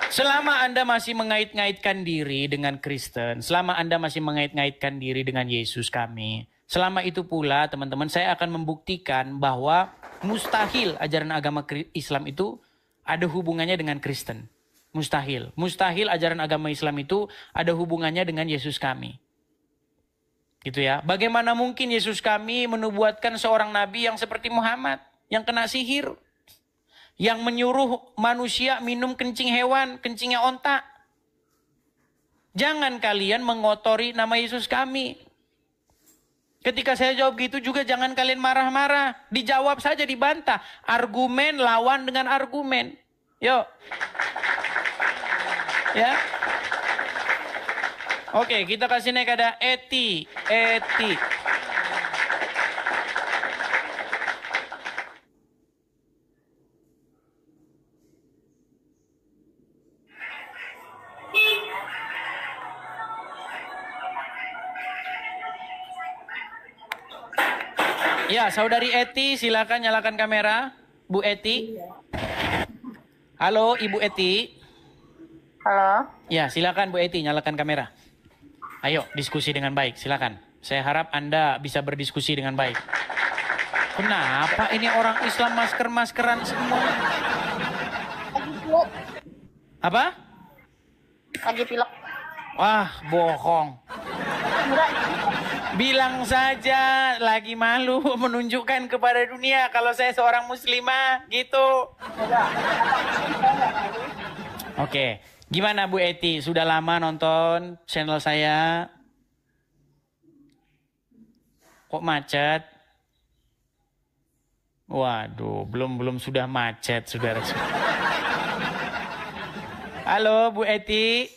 Selama Anda masih mengait-ngaitkan diri dengan Kristen, selama Anda masih mengait-ngaitkan diri dengan Yesus kami, selama itu pula teman-teman saya akan membuktikan bahwa mustahil ajaran agama Islam itu ada hubungannya dengan Kristen. Mustahil. Mustahil ajaran agama Islam itu ada hubungannya dengan Yesus kami. Gitu ya. Bagaimana mungkin Yesus kami menubuatkan seorang nabi yang seperti Muhammad, yang kena sihir, yang menyuruh manusia minum kencing hewan, kencingnya onta. Jangan kalian mengotori nama Yesus kami. Ketika saya jawab gitu juga jangan kalian marah-marah. Dijawab saja, dibantah. Argumen lawan dengan argumen. Yuk. Ya. Oke, kita kasih naik ada Eti. Ya, saudari Eti, silakan nyalakan kamera. Bu Eti. Halo, Ibu Eti.
Halo.
Ya, silakan Bu Eti, nyalakan kamera. Ayo, diskusi dengan baik, silakan. Saya harap Anda bisa berdiskusi dengan baik. Kenapa ini orang Islam masker-maskeran semua? Apa?
Lagi pilek.
Wah, bohong. Bilang saja lagi malu menunjukkan kepada dunia kalau saya seorang muslimah gitu. Oke, gimana Bu Eti? Sudah lama nonton channel saya? Kok macet? Waduh, belum sudah macet, saudara. Halo Bu Eti.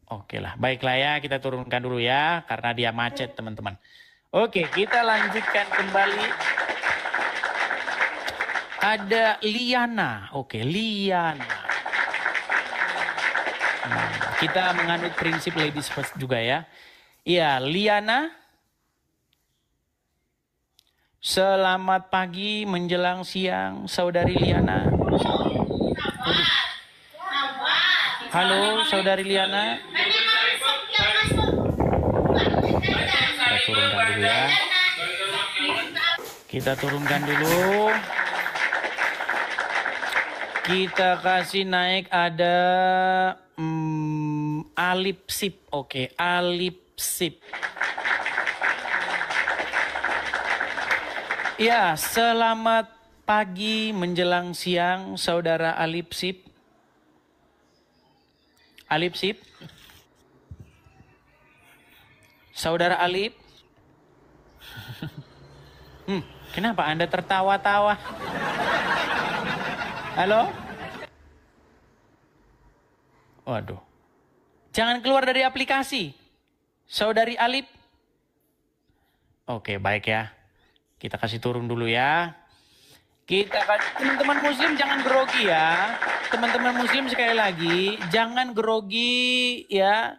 Oke lah, baiklah ya, kita turunkan dulu ya, karena dia macet teman-teman. Oke, kita lanjutkan kembali. Ada Liana, oke Liana. Kita menganut prinsip ladies first juga ya. Iya, Liana. Selamat pagi menjelang siang, saudari Liana. Halo, saudari Liana. Kita turunkan dulu ya. Kita turunkan dulu. Kita kasih naik ada Alip Sip. Oke, Alip Sip. Ya, selamat pagi menjelang siang, saudara Alip Sip. Alip Sip. Saudara Alip. Kenapa Anda tertawa-tawa? Halo? Waduh. Jangan keluar dari aplikasi. Saudari Alip. Oke, baik ya. Kita kasih turun dulu ya. Kita kasih, teman-teman muslim jangan grogi ya. Teman-teman muslim sekali lagi, jangan grogi ya.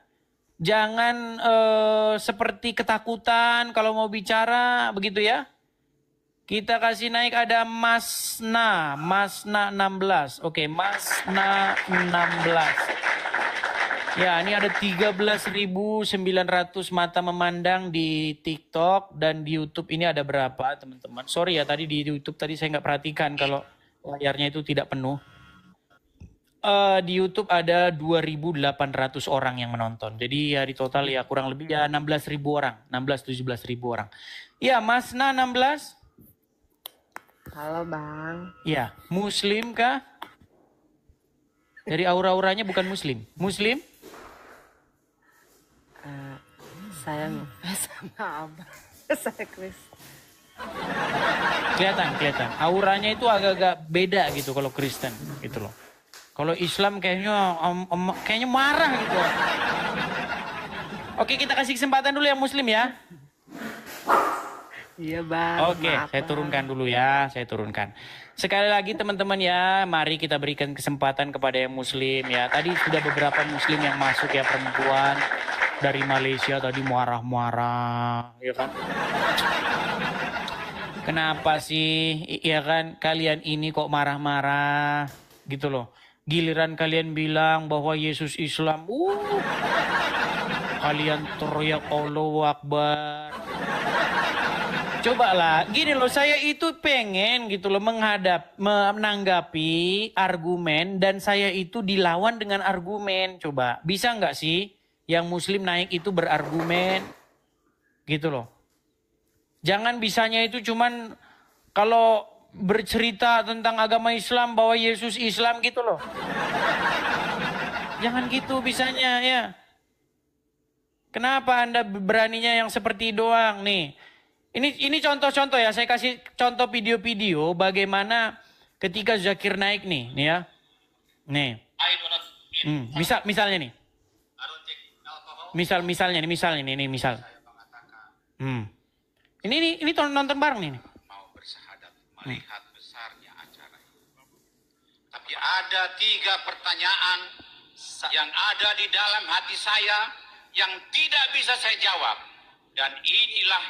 Jangan seperti ketakutan kalau mau bicara, begitu ya. Kita kasih naik ada Masna 16. Oke, Masna 16. Ya, ini ada 13.900 mata memandang di TikTok dan di YouTube ini ada berapa, teman-teman? Sorry ya, tadi di YouTube tadi saya nggak perhatikan kalau layarnya itu tidak penuh. Di YouTube ada 2.800 orang yang menonton. Jadi ya di total ya kurang lebih ya 16.000 orang, 16-17.000 orang. Ya, Masna 16.
Halo Bang.
Ya, Muslim kah? Dari aura-auranya bukan Muslim. Muslim?
Saya sama Abang. Saya Kristen.
Kelihatan. Auranya itu agak-agak beda gitu kalau Kristen gitu loh. Kalau Islam kayaknya marah gitu. Oke, kita kasih kesempatan dulu yang Muslim ya.
Iya bang.
Oke, saya turunkan dulu ya, saya turunkan. Sekali lagi teman-teman ya, mari kita berikan kesempatan kepada yang Muslim ya. Tadi sudah beberapa Muslim yang masuk ya, perempuan dari Malaysia tadi marah-marah, ya kan? Kenapa sih, ya kan, kalian ini kok marah-marah gitu loh. Giliran kalian bilang bahwa Yesus Islam, kalian teriak Allahu Akbar. Cobalah, gini loh, saya itu pengen gitu loh menanggapi argumen dan saya itu dilawan dengan argumen. Coba, bisa nggak sih yang Muslim naik itu berargumen gitu loh. Jangan bisanya itu cuman kalau bercerita tentang agama Islam bahwa Yesus Islam gitu loh. Jangan gitu bisanya ya. Kenapa Anda beraninya yang seperti doang nih? Ini contoh-contoh ya, saya kasih contoh video-video bagaimana ketika Zakir naik nih ya. Nih. Misalnya nih. Misalnya nih. Ini nonton bareng nih.
Mau bersahadat melihat besarnya acara ini. Tapi ada 3 pertanyaan yang ada di dalam hati saya yang tidak bisa saya jawab. Dan inilah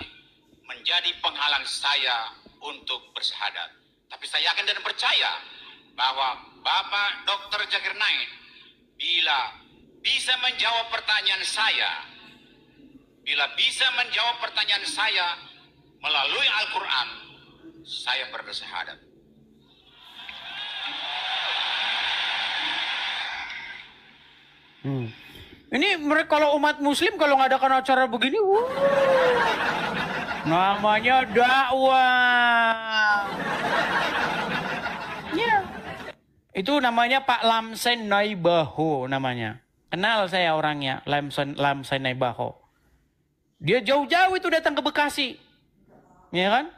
menjadi penghalang saya untuk bersahadat. Tapi saya yakin dan percaya bahwa Bapak Dr. Zakir Naik bila bisa menjawab pertanyaan saya, melalui Al-Quran, saya bersahadat.
Ini mereka kalau umat Muslim kalau ngadakan acara begini, namanya dakwah. Ya. Itu namanya Pak Lamsen Naibaho namanya. Kenal saya orangnya, Lamsen Naibaho. Dia jauh-jauh itu datang ke Bekasi. Ya kan?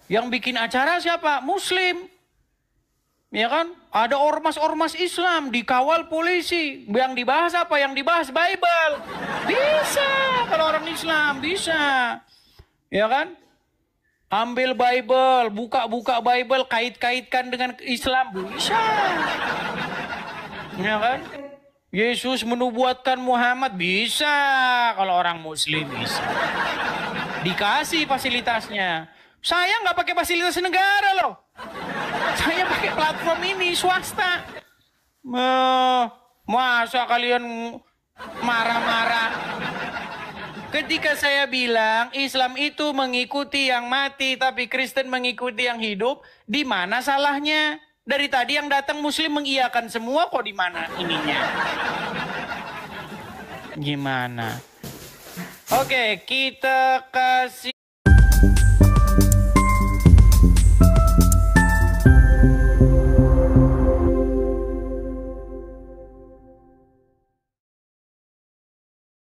Yang bikin acara siapa? Muslim. Ya kan? Ada ormas-ormas Islam dikawal polisi. Yang dibahas apa? Yang dibahas Bible. Bisa kalau orang Islam, bisa. Ya kan? Ambil Bible, buka-buka Bible, kait-kaitkan dengan Islam, bisa. Ya kan? Yesus menubuatkan Muhammad, bisa. Kalau orang Muslim bisa. Dikasih fasilitasnya. Saya nggak pakai fasilitas negara loh. Saya pakai platform ini, swasta. Masa kalian marah-marah? Ketika saya bilang Islam itu mengikuti yang mati, tapi Kristen mengikuti yang hidup, di mana salahnya? Dari tadi yang datang Muslim mengiyakan semua, kok di mana ininya? Gimana? Oke, kita kasih